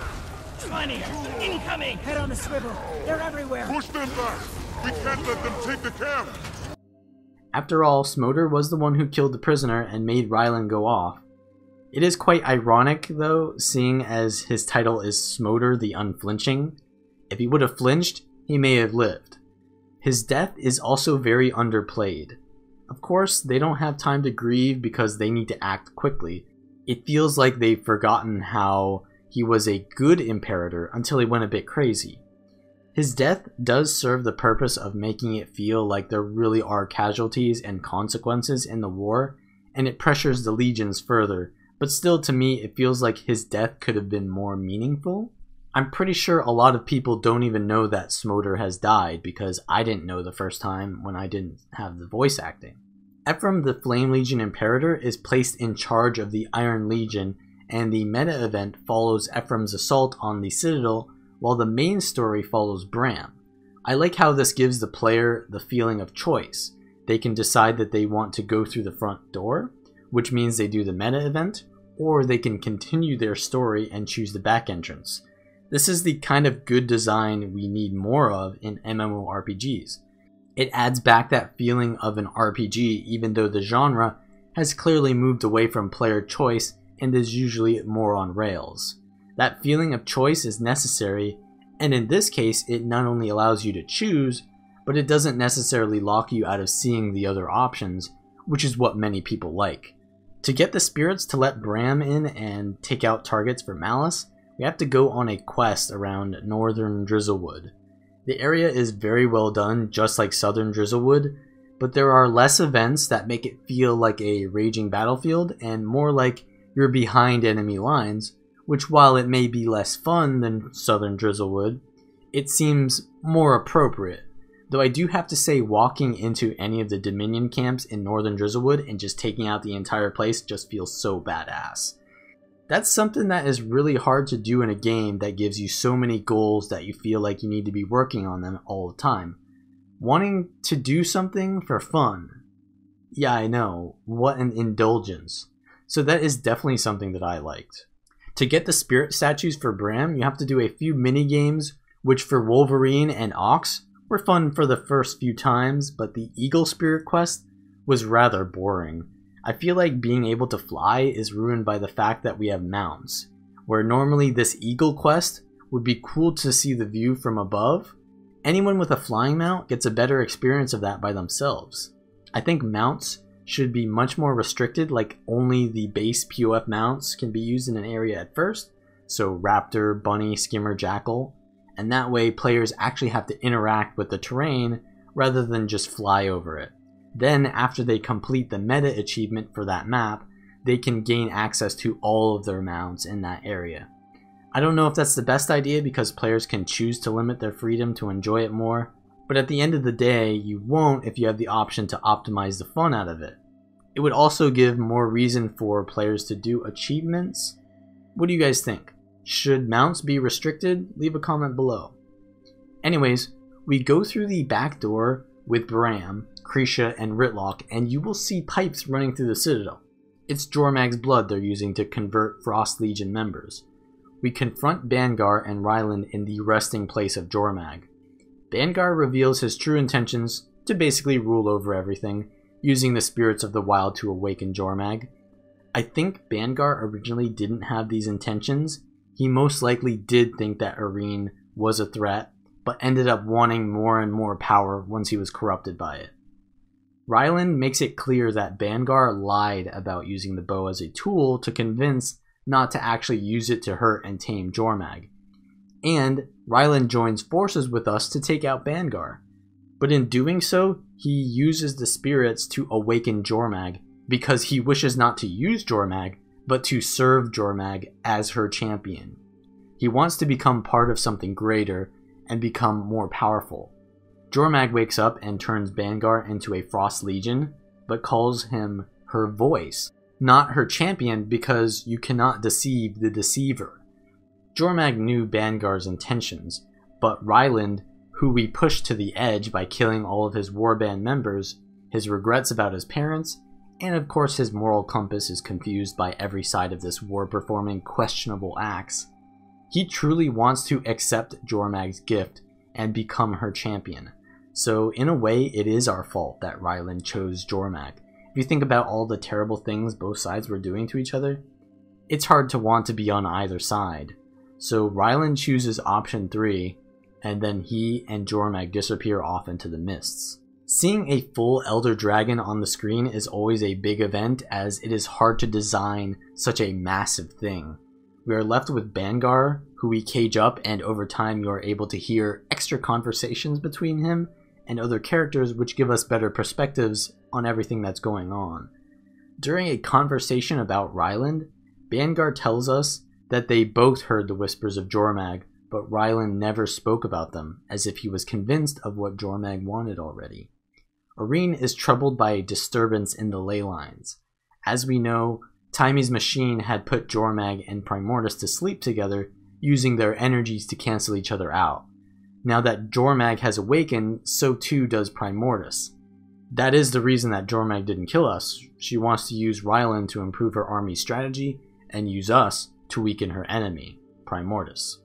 Plenty! Incoming! Head on a swivel. They're everywhere. Push them back. We can't let them take the camp. After all, Smoder was the one who killed the prisoner and made Rylan go off. It is quite ironic, though, seeing as his title is Smoder the Unflinching. If he would have flinched, he may have lived. His death is also very underplayed. Of course, they don't have time to grieve because they need to act quickly. It feels like they've forgotten how he was a good Imperator until he went a bit crazy. His death does serve the purpose of making it feel like there really are casualties and consequences in the war, and it pressures the legions further, but still to me it feels like his death could have been more meaningful. I'm pretty sure a lot of people don't even know that Smoder has died because I didn't know the first time when I didn't have the voice acting. Ephraim the Flame Legion Imperator is placed in charge of the Iron Legion, and the meta event follows Ephraim's assault on the Citadel while the main story follows Bram. I like how this gives the player the feeling of choice. They can decide that they want to go through the front door, which means they do the meta event, or they can continue their story and choose the back entrance. This is the kind of good design we need more of in MMORPGs. It adds back that feeling of an RPG even though the genre has clearly moved away from player choice and is usually more on rails. That feeling of choice is necessary, and in this case it not only allows you to choose, but it doesn't necessarily lock you out of seeing the other options, which is what many people like. To get the spirits to let Bram in and take out targets for Malice, we have to go on a quest around northern Drizzlewood. The area is very well done, just like southern Drizzlewood, but there are less events that make it feel like a raging battlefield and more like you're behind enemy lines, which while it may be less fun than southern Drizzlewood, it seems more appropriate. Though I do have to say walking into any of the Dominion camps in northern Drizzlewood and just taking out the entire place just feels so badass. That's something that is really hard to do in a game that gives you so many goals that you feel like you need to be working on them all the time. Wanting to do something for fun. Yeah, I know, what an indulgence. So that is definitely something that I liked. To get the spirit statues for Bram, you have to do a few mini games, which for Wolverine and Ox were fun for the first few times, but the Eagle Spirit quest was rather boring. I feel like being able to fly is ruined by the fact that we have mounts, where normally this Eagle quest would be cool to see the view from above. Anyone with a flying mount gets a better experience of that by themselves. I think mounts should be much more restricted, like only the base POF mounts can be used in an area at first, so Raptor, Bunny, Skimmer, Jackal, and that way players actually have to interact with the terrain rather than just fly over it. Then, after they complete the meta achievement for that map, they can gain access to all of their mounts in that area. I don't know if that's the best idea because players can choose to limit their freedom to enjoy it more, but at the end of the day, you won't if you have the option to optimize the fun out of it. It would also give more reason for players to do achievements. What do you guys think? Should mounts be restricted? Leave a comment below. Anyways, we go through the back door with Bram, Krisha, and Ritlock, and you will see pipes running through the Citadel. It's Jormag's blood they're using to convert Frost Legion members. We confront Bangar and Ryland in the resting place of Jormag. Bangar reveals his true intentions to basically rule over everything, using the spirits of the wild to awaken Jormag. I think Bangar originally didn't have these intentions. He most likely did think that Irene was a threat, but ended up wanting more and more power once he was corrupted by it. Ryland makes it clear that Bangar lied about using the bow as a tool to convince not to actually use it to hurt and tame Jormag. And Ryland joins forces with us to take out Bangar. But in doing so, he uses the spirits to awaken Jormag because he wishes not to use Jormag, but to serve Jormag as her champion. He wants to become part of something greater and become more powerful. Jormag wakes up and turns Bangar into a Frost Legion, but calls him her voice, not her champion, because you cannot deceive the deceiver. Jormag knew Bangar's intentions, but Ryland, who we pushed to the edge by killing all of his warband members, his regrets about his parents, and of course his moral compass is confused by every side of this war performing questionable acts. He truly wants to accept Jormag's gift and become her champion. So in a way, it is our fault that Ryland chose Jormag. If you think about all the terrible things both sides were doing to each other, it's hard to want to be on either side. So Ryland chooses option 3, and then he and Jormag disappear off into the mists. Seeing a full Elder Dragon on the screen is always a big event, as it is hard to design such a massive thing. We are left with Bangar, who we cage up, and over time you are able to hear extra conversations between him and other characters, which give us better perspectives on everything that's going on. During a conversation about Ryland, Bangar tells us that they both heard the whispers of Jormag, but Ryland never spoke about them, as if he was convinced of what Jormag wanted already. Irene is troubled by a disturbance in the ley lines. As we know, Timy's machine had put Jormag and Primordus to sleep together, using their energies to cancel each other out. Now that Jormag has awakened, so too does Primordus. That is the reason that Jormag didn't kill us. She wants to use Ryland to improve her army's strategy, and use us to weaken her enemy, Primordus.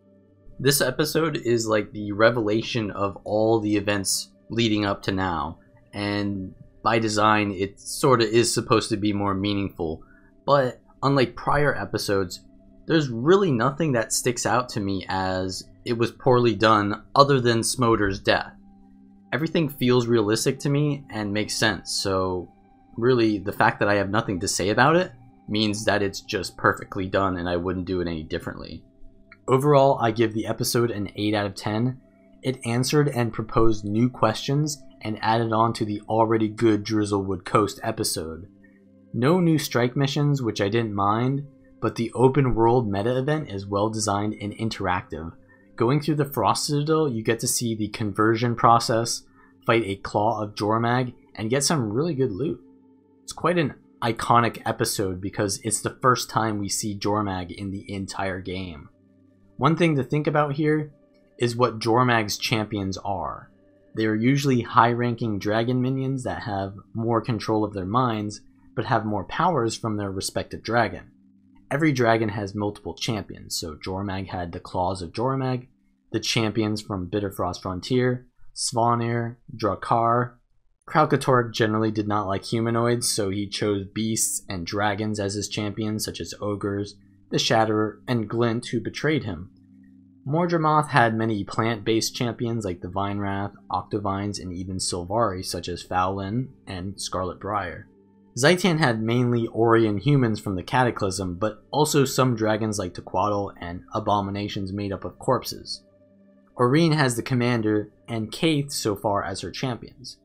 This episode is like the revelation of all the events leading up to now, and by design it sort of is supposed to be more meaningful, but unlike prior episodes, there's really nothing that sticks out to me as it was poorly done other than Smolder's death. Everything feels realistic to me and makes sense, so really the fact that I have nothing to say about it means that it's just perfectly done and I wouldn't do it any differently. Overall, I give the episode an 8 out of 10. It answered and proposed new questions and added on to the already good Drizzlewood Coast episode. No new strike missions, which I didn't mind, but the open world meta event is well designed and interactive. Going through the Frost Citadel, you get to see the conversion process, fight a Claw of Jormag, and get some really good loot. It's quite an iconic episode because it's the first time we see Jormag in the entire game. One thing to think about here is what Jormag's champions are. They are usually high-ranking dragon minions that have more control of their minds, but have more powers from their respective dragon. Every dragon has multiple champions, so Jormag had the Claws of Jormag, the champions from Bitterfrost Frontier, Svanir, Drakkar. Kralkatorg generally did not like humanoids, so he chose beasts and dragons as his champions, such as ogres, the Shatterer, and Glint, who betrayed him. Mordramoth had many plant-based champions like the Vinewrath, Octovines, and even Sylvari, such as Fowlin and Scarlet Briar. Zaitan had mainly Orion humans from the Cataclysm, but also some dragons like Tequatl and abominations made up of corpses. Aurene has the Commander and Kaith so far as her champions.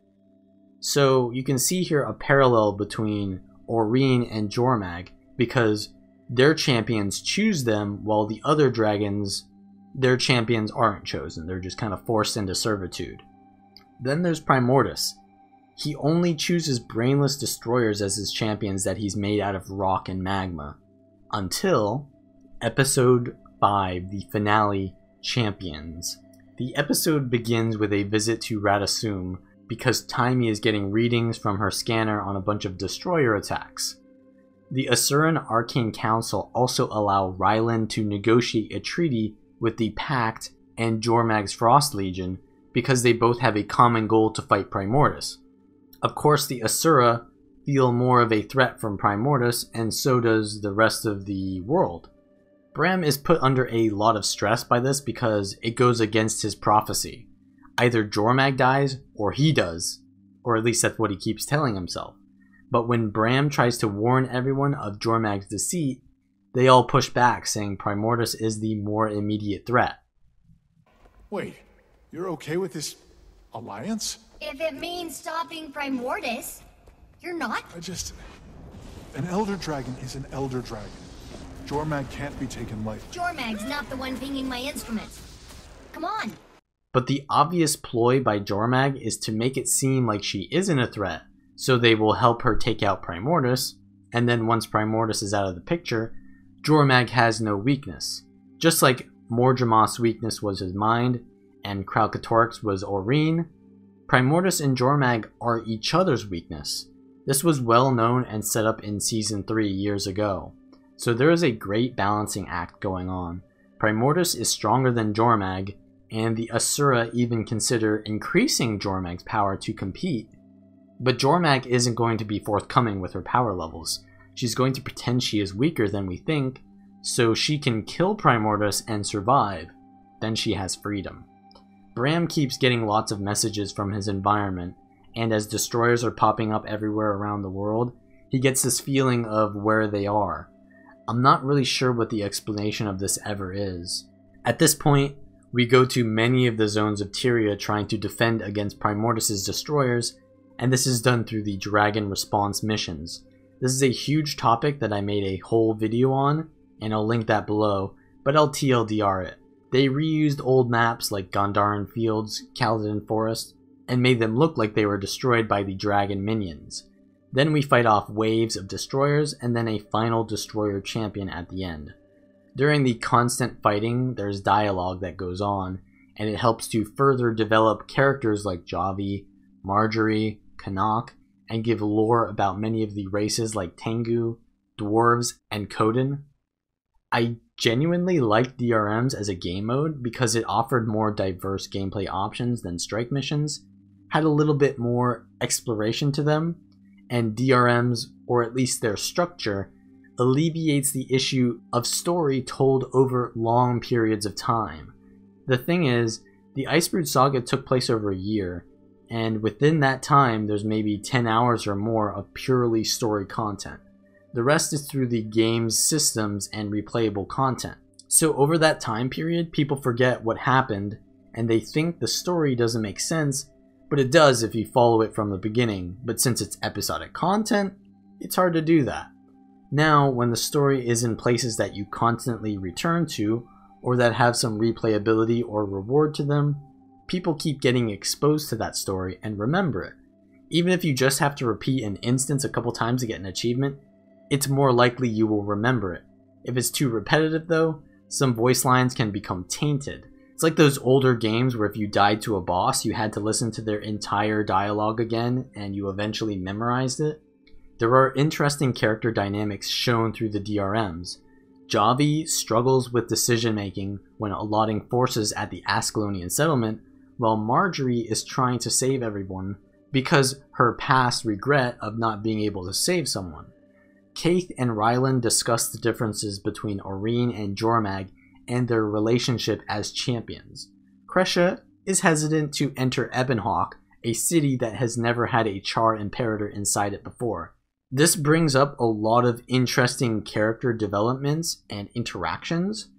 So you can see here a parallel between Aurene and Jormag, because their champions choose them while the other dragons, their champions aren't chosen. They're just kind of forced into servitude. Then there's Primordus. He only chooses brainless destroyers as his champions that he's made out of rock and magma. Until Episode 5, the finale, Champions. The episode begins with a visit to Radasum because Taimi is getting readings from her scanner on a bunch of destroyer attacks. The Asuran Arcane Council also allow Ryland to negotiate a treaty with the Pact and Jormag's Frost Legion because they both have a common goal to fight Primordus. Of course, the Asura feel more of a threat from Primordus, and so does the rest of the world. Bram is put under a lot of stress by this because it goes against his prophecy. Either Jormag dies, or he does, or at least that's what he keeps telling himself. But when Bram tries to warn everyone of Jormag's deceit, they all push back, saying Primordus is the more immediate threat. Wait, you're okay with this alliance? If it means stopping Primordus, you're not? An Elder Dragon is an Elder Dragon. Jormag can't be taken lightly. Jormag's not the one pinging my instruments. Come on. But the obvious ploy by Jormag is to make it seem like she isn't a threat, so they will help her take out Primordus, and then once Primordus is out of the picture, Jormag has no weakness. Just like Mordremoth's weakness was his mind, and Kralkatorrk's was Aurene, Primordus and Jormag are each other's weakness. This was well known and set up in Season 3 years ago. So there is a great balancing act going on. Primordus is stronger than Jormag, and the Asura even consider increasing Jormag's power to compete. But Jormag isn't going to be forthcoming with her power levels. She's going to pretend she is weaker than we think, so she can kill Primordus and survive. Then she has freedom. Bram keeps getting lots of messages from his environment, and as destroyers are popping up everywhere around the world, he gets this feeling of where they are. I'm not really sure what the explanation of this ever is. At this point, we go to many of the zones of Tyria trying to defend against Primordus' destroyers, and this is done through the Dragon Response missions. This is a huge topic that I made a whole video on, and I'll link that below, but I'll TLDR it. They reused old maps like Gondaran Fields, Kaladin Forest, and made them look like they were destroyed by the dragon minions. Then we fight off waves of destroyers and then a final destroyer champion at the end. During the constant fighting, there's dialogue that goes on, and it helps to further develop characters like Javi, Marjorie, Canuck, and give lore about many of the races like Tengu, Dwarves, and Coden. I genuinely liked DRMs as a game mode because it offered more diverse gameplay options than strike missions, had a little bit more exploration to them, and DRMs, or at least their structure, alleviates the issue of story told over long periods of time. The thing is, the Icebrood Saga took place over a year, and within that time there's maybe 10 hours or more of purely story content. The rest is through the game's systems and replayable content. So over that time period, people forget what happened, and they think the story doesn't make sense, but it does if you follow it from the beginning, but since it's episodic content, it's hard to do that. Now, when the story is in places that you constantly return to, or that have some replayability or reward to them, people keep getting exposed to that story and remember it. Even if you just have to repeat an instance a couple times to get an achievement, it's more likely you will remember it. If it's too repetitive though, some voice lines can become tainted. It's like those older games where if you died to a boss, you had to listen to their entire dialogue again and you eventually memorized it. There are interesting character dynamics shown through the DRMs. Javi struggles with decision making when allotting forces at the Ascalonian settlement, while Marjorie is trying to save everyone because her past regret of not being able to save someone. Kaith and Ryland discuss the differences between Aurene and Jormag and their relationship as champions. Kresha is hesitant to enter Ebonhawk, a city that has never had a Char Imperator inside it before. This brings up a lot of interesting character developments and interactions.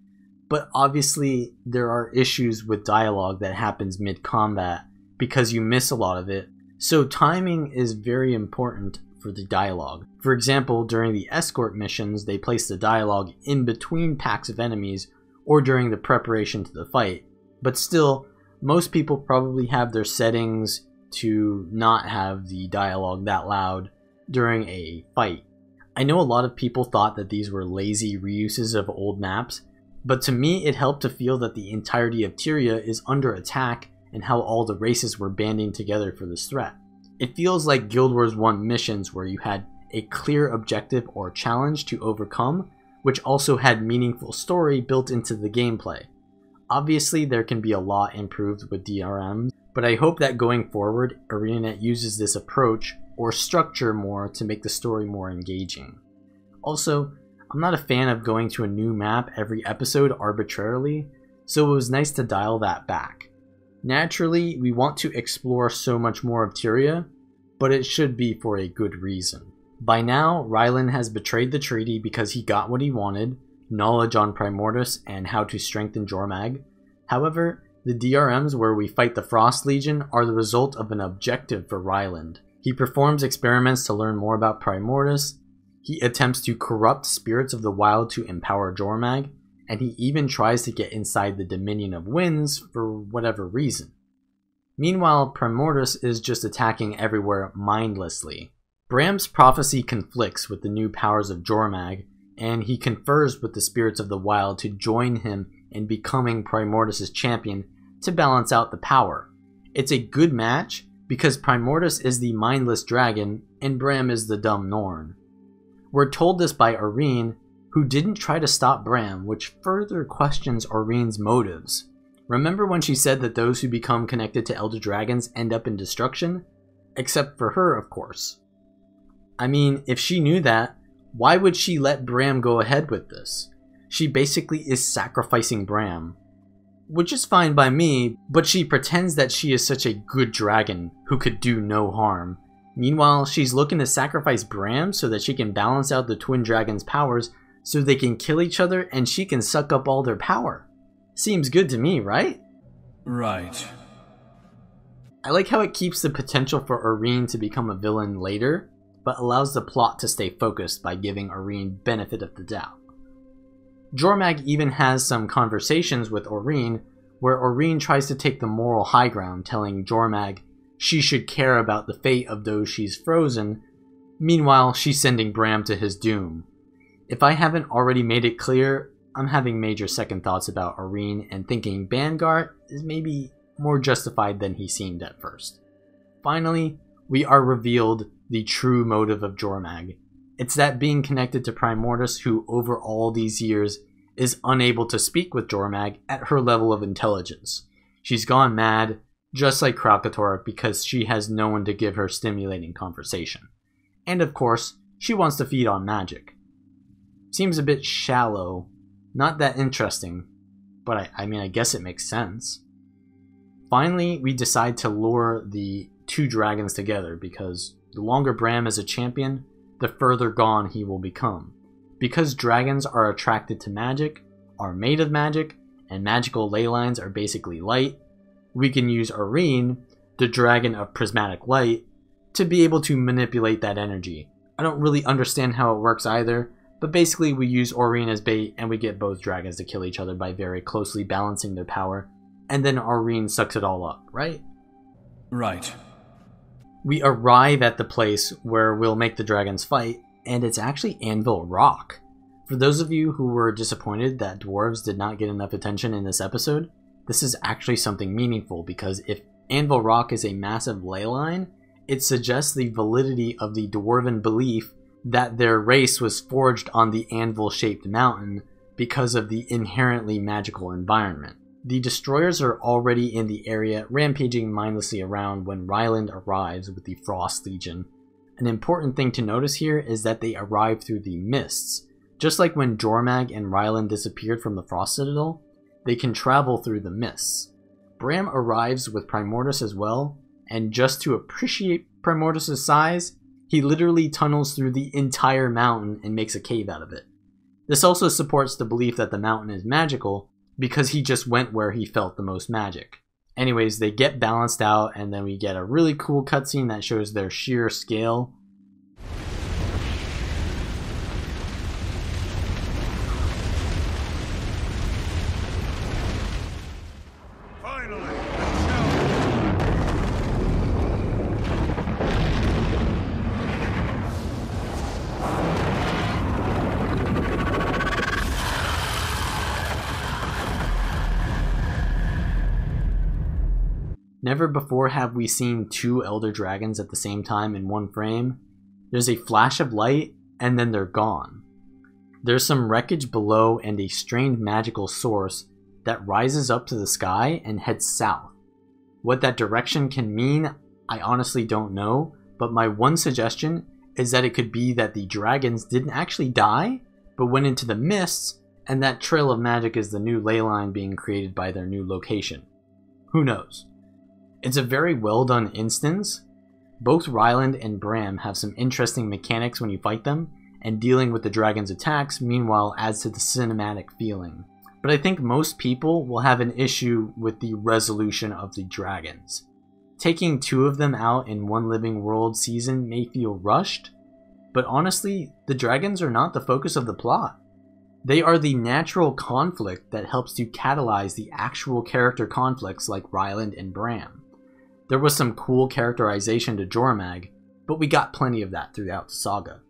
but obviously there are issues with dialogue that happens mid-combat because you miss a lot of it, so timing is very important for the dialogue. For example, during the escort missions, they place the dialogue in between packs of enemies or during the preparation to the fight, but still, most people probably have their settings to not have the dialogue that loud during a fight. I know a lot of people thought that these were lazy reuses of old maps, but to me it helped to feel that the entirety of Tyria is under attack and how all the races were banding together for this threat. It feels like Guild Wars 1 missions where you had a clear objective or challenge to overcome, which also had meaningful story built into the gameplay. Obviously there can be a lot improved with DRMs, but I hope that going forward, ArenaNet uses this approach or structure more to make the story more engaging. Also, I'm not a fan of going to a new map every episode arbitrarily, so it was nice to dial that back. Naturally, we want to explore so much more of Tyria, but it should be for a good reason. By now, Ryland has betrayed the treaty because he got what he wanted, knowledge on Primordus and how to strengthen Jormag. However, the DRMs where we fight the Frost Legion are the result of an objective for Ryland. He performs experiments to learn more about Primordus, he attempts to corrupt spirits of the wild to empower Jormag, and he even tries to get inside the Dominion of Winds for whatever reason. Meanwhile, Primordus is just attacking everywhere mindlessly. Bram's prophecy conflicts with the new powers of Jormag, and he confers with the spirits of the wild to join him in becoming Primordus' champion to balance out the power. It's a good match because Primordus is the mindless dragon and Bram is the dumb Norn. We're told this by Aurene, who didn't try to stop Bram, which further questions Aurene's motives. Remember when she said that those who become connected to Elder Dragons end up in destruction? Except for her, of course. I mean, if she knew that, why would she let Bram go ahead with this? She basically is sacrificing Bram. Which is fine by me, but she pretends that she is such a good dragon who could do no harm. Meanwhile, she's looking to sacrifice Bram so that she can balance out the twin dragons' powers so they can kill each other and she can suck up all their power. Seems good to me, right? Right. I like how it keeps the potential for Aurene to become a villain later, but allows the plot to stay focused by giving Aurene benefit of the doubt. Jormag even has some conversations with Aurene, where Aurene tries to take the moral high ground, telling Jormag she should care about the fate of those she's frozen. Meanwhile, she's sending Bram to his doom. If I haven't already made it clear, I'm having major second thoughts about Aurene and thinking Vanguard is maybe more justified than he seemed at first. Finally, we are revealed the true motive of Jormag. It's that being connected to Primordus, who over all these years is unable to speak with Jormag at her level of intelligence. She's gone mad, just like Kralkator, because she has no one to give her stimulating conversation. And of course, she wants to feed on magic. Seems a bit shallow, not that interesting, but I guess it makes sense. Finally, we decide to lure the two dragons together because the longer Bram is a champion, the further gone he will become. Because dragons are attracted to magic, are made of magic, and magical ley lines are basically light, we can use Aurene, the dragon of prismatic light, to be able to manipulate that energy. I don't really understand how it works either, but basically we use Aurene as bait and we get both dragons to kill each other by very closely balancing their power, and then Aurene sucks it all up, right? Right. We arrive at the place where we'll make the dragons fight, and it's actually Anvil Rock. For those of you who were disappointed that dwarves did not get enough attention in this episode, this is actually something meaningful because if Anvil Rock is a massive ley line, it suggests the validity of the dwarven belief that their race was forged on the anvil-shaped mountain because of the inherently magical environment. The destroyers are already in the area, rampaging mindlessly around when Ryland arrives with the Frost Legion. An important thing to notice here is that they arrive through the mists. Just like when Jormag and Ryland disappeared from the Frost Citadel, they can travel through the mists. Bram arrives with Primordus as well, and just to appreciate Primordus' size, he literally tunnels through the entire mountain and makes a cave out of it. This also supports the belief that the mountain is magical, because he just went where he felt the most magic. Anyways, they get balanced out, and then we get a really cool cutscene that shows their sheer scale. Never before have we seen two Elder Dragons at the same time in one frame. There's a flash of light, and then they're gone. There's some wreckage below and a strange magical source that rises up to the sky and heads south. What that direction can mean, I honestly don't know, but my one suggestion is that it could be that the dragons didn't actually die, but went into the mists, and that trail of magic is the new ley line being created by their new location. Who knows? It's a very well done instance. Both Ryland and Bram have some interesting mechanics when you fight them, and dealing with the dragon's attacks meanwhile adds to the cinematic feeling. But I think most people will have an issue with the resolution of the dragons. Taking two of them out in one Living World season may feel rushed, but honestly, the dragons are not the focus of the plot. They are the natural conflict that helps to catalyze the actual character conflicts like Ryland and Bram. There was some cool characterization to Jormag, but we got plenty of that throughout the saga.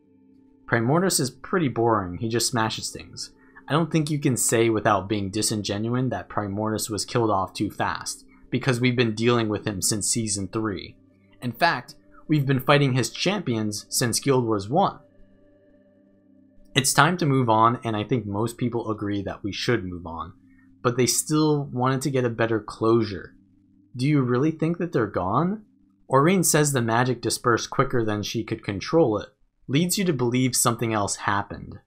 Primordus is pretty boring, he just smashes things. I don't think you can say without being disingenuous that Primordus was killed off too fast, because we've been dealing with him since Season 3. In fact, we've been fighting his champions since Guild Wars 1. It's time to move on, and I think most people agree that we should move on, but they still wanted to get a better closure. Do you really think that they're gone? Aurene says the magic dispersed quicker than she could control it, leads you to believe something else happened.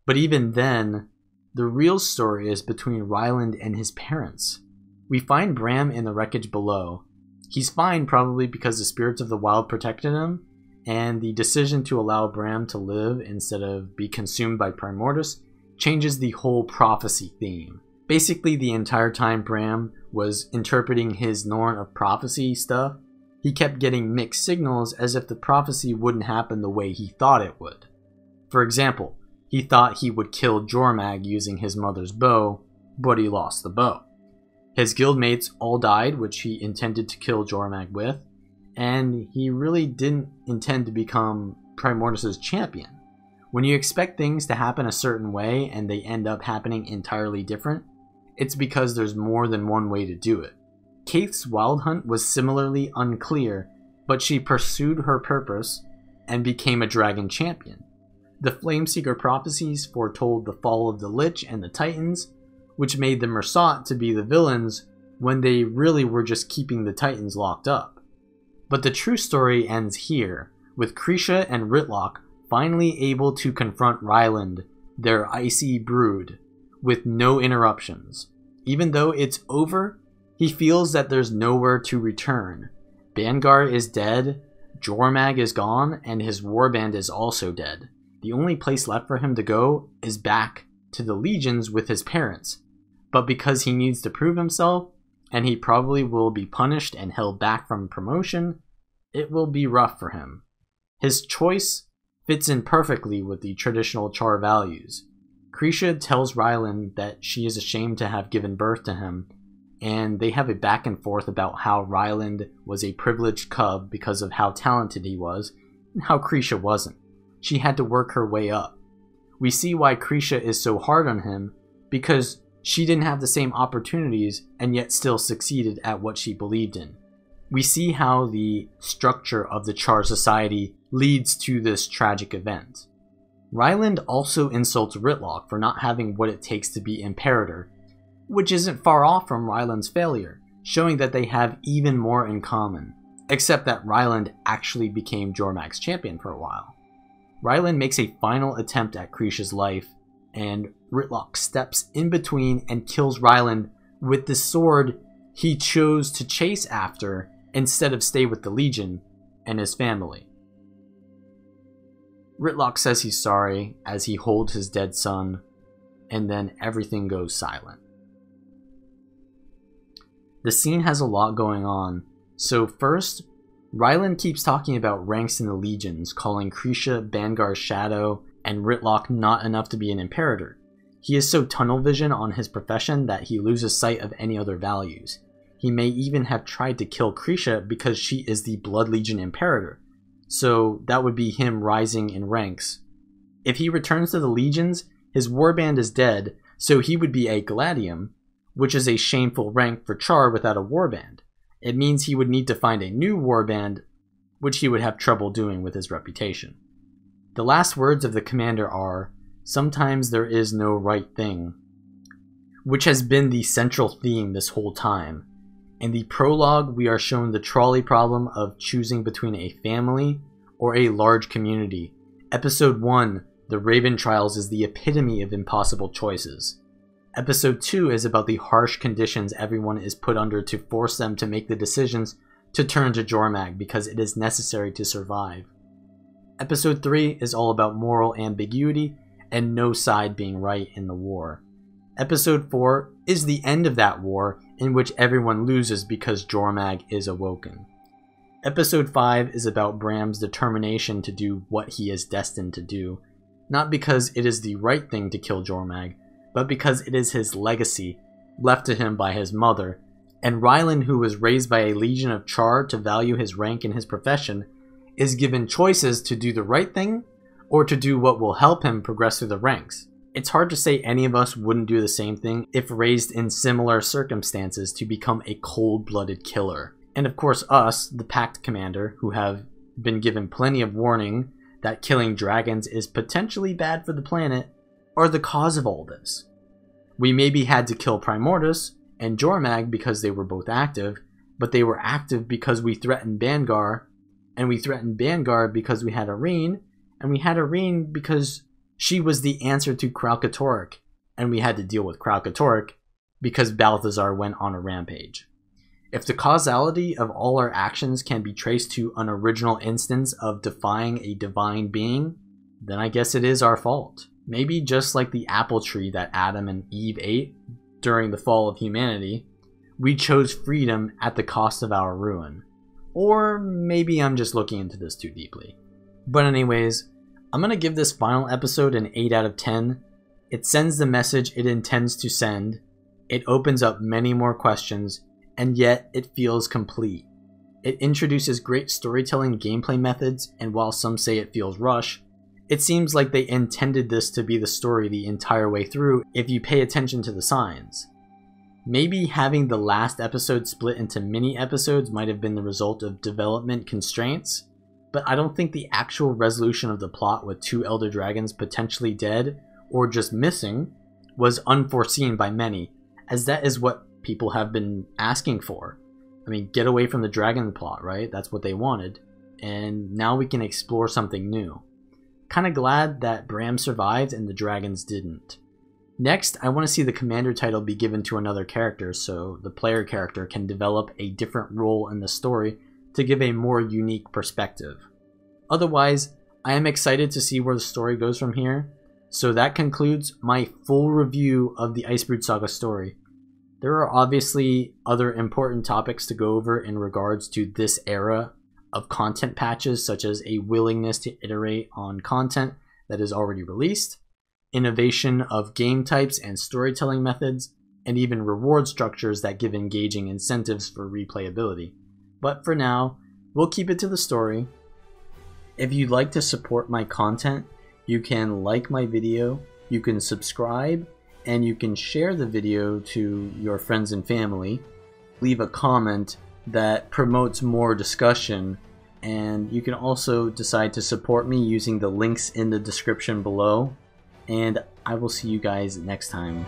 But even then, the real story is between Ryland and his parents. We find Bram in the wreckage below. He's fine probably because the spirits of the wild protected him, and the decision to allow Bram to live instead of be consumed by Primordus changes the whole prophecy theme. Basically, the entire time Bram was interpreting his Norn of Prophecy stuff, he kept getting mixed signals as if the prophecy wouldn't happen the way he thought it would. For example, he thought he would kill Jormag using his mother's bow, but he lost the bow. His guildmates all died, which he intended to kill Jormag with, and he really didn't intend to become Primordus' champion. When you expect things to happen a certain way and they end up happening entirely different, it's because there's more than one way to do it. Kaith's wild hunt was similarly unclear, but she pursued her purpose and became a dragon champion. The Flameseeker prophecies foretold the fall of the Lich and the Titans, which made the Mersat to be the villains when they really were just keeping the Titans locked up. But the true story ends here, with Krisha and Ritlock finally able to confront Ryland, their icy brood, with no interruptions. Even though it's over, he feels that there's nowhere to return. Bangar is dead, Jormag is gone, and his warband is also dead. The only place left for him to go is back to the legions with his parents. But because he needs to prove himself, and he probably will be punished and held back from promotion, it will be rough for him. His choice fits in perfectly with the traditional Char values. Krisha tells Ryland that she is ashamed to have given birth to him, and they have a back and forth about how Ryland was a privileged cub because of how talented he was, and how Krisha wasn't. She had to work her way up. We see why Krisha is so hard on him, because she didn't have the same opportunities and yet still succeeded at what she believed in. We see how the structure of the Char society leads to this tragic event. Ryland also insults Ritlock for not having what it takes to be Imperator, which isn't far off from Ryland's failure, showing that they have even more in common, except that Ryland actually became Jormag's champion for a while. Ryland makes a final attempt at Krisha's life, and Ritlock steps in between and kills Ryland with the sword he chose to chase after instead of stay with the Legion and his family. Ritlock says he's sorry as he holds his dead son, and then everything goes silent. The scene has a lot going on. So first, Ryland keeps talking about ranks in the legions, calling Krisha Bangar's shadow and Ritlock not enough to be an imperator. He is so tunnel vision on his profession that he loses sight of any other values. He may even have tried to kill Krisha because she is the Blood Legion imperator, so that would be him rising in ranks. If he returns to the legions, his warband is dead, so he would be a Gladium, which is a shameful rank for Char without a warband. It means he would need to find a new warband, which he would have trouble doing with his reputation. The last words of the commander are, "Sometimes there is no right thing," which has been the central theme this whole time. In the prologue, we are shown the trolley problem of choosing between a family or a large community. Episode 1, The Raven Trials, is the epitome of impossible choices. Episode 2 is about the harsh conditions everyone is put under to force them to make the decisions to turn to Jormag because it is necessary to survive. Episode 3 is all about moral ambiguity and no side being right in the war. Episode 4 is the end of that war in which everyone loses because Jormag is awoken. Episode 5 is about Bram's determination to do what he is destined to do, not because it is the right thing to kill Jormag, but because it is his legacy, left to him by his mother, and Ryland, who was raised by a legion of Char to value his rank in his profession, is given choices to do the right thing or to do what will help him progress through the ranks. It's hard to say any of us wouldn't do the same thing if raised in similar circumstances to become a cold-blooded killer. And of course us, the Pact Commander, who have been given plenty of warning that killing dragons is potentially bad for the planet, are the cause of all this. We maybe had to kill Primordus and Jormag because they were both active, but they were active because we threatened Bangar, and we threatened Bangar because we had Irene, and we had Irene because she was the answer to Kralkatorrik, and we had to deal with Kralkatorrik because Balthazar went on a rampage. If the causality of all our actions can be traced to an original instance of defying a divine being, then I guess it is our fault. Maybe just like the apple tree that Adam and Eve ate during the fall of humanity, we chose freedom at the cost of our ruin. Or maybe I'm just looking into this too deeply. But anyways, I'm going to give this final episode an 8 out of 10. It sends the message it intends to send. It opens up many more questions, and yet it feels complete. It introduces great storytelling gameplay methods, and while some say it feels rushed, it seems like they intended this to be the story the entire way through if you pay attention to the signs. Maybe having the last episode split into mini episodes might have been the result of development constraints, but I don't think the actual resolution of the plot with 2 Elder Dragons potentially dead or just missing was unforeseen by many, as that is what people have been asking for. I mean, get away from the dragon plot, right? That's what they wanted, and now we can explore something new. Kinda glad that Bram survived and the dragons didn't. Next, I want to see the commander title be given to another character so the player character can develop a different role in the story to give a more unique perspective. Otherwise, I am excited to see where the story goes from here. So that concludes my full review of the Icebrood Saga story. There are obviously other important topics to go over in regards to this era of content patches, such as a willingness to iterate on content that is already released, innovation of game types and storytelling methods, and even reward structures that give engaging incentives for replayability. But for now, we'll keep it to the story. If you'd like to support my content, you can like my video, you can subscribe, and you can share the video to your friends and family. Leave a comment that promotes more discussion, and you can also decide to support me using the links in the description below. And I will see you guys next time.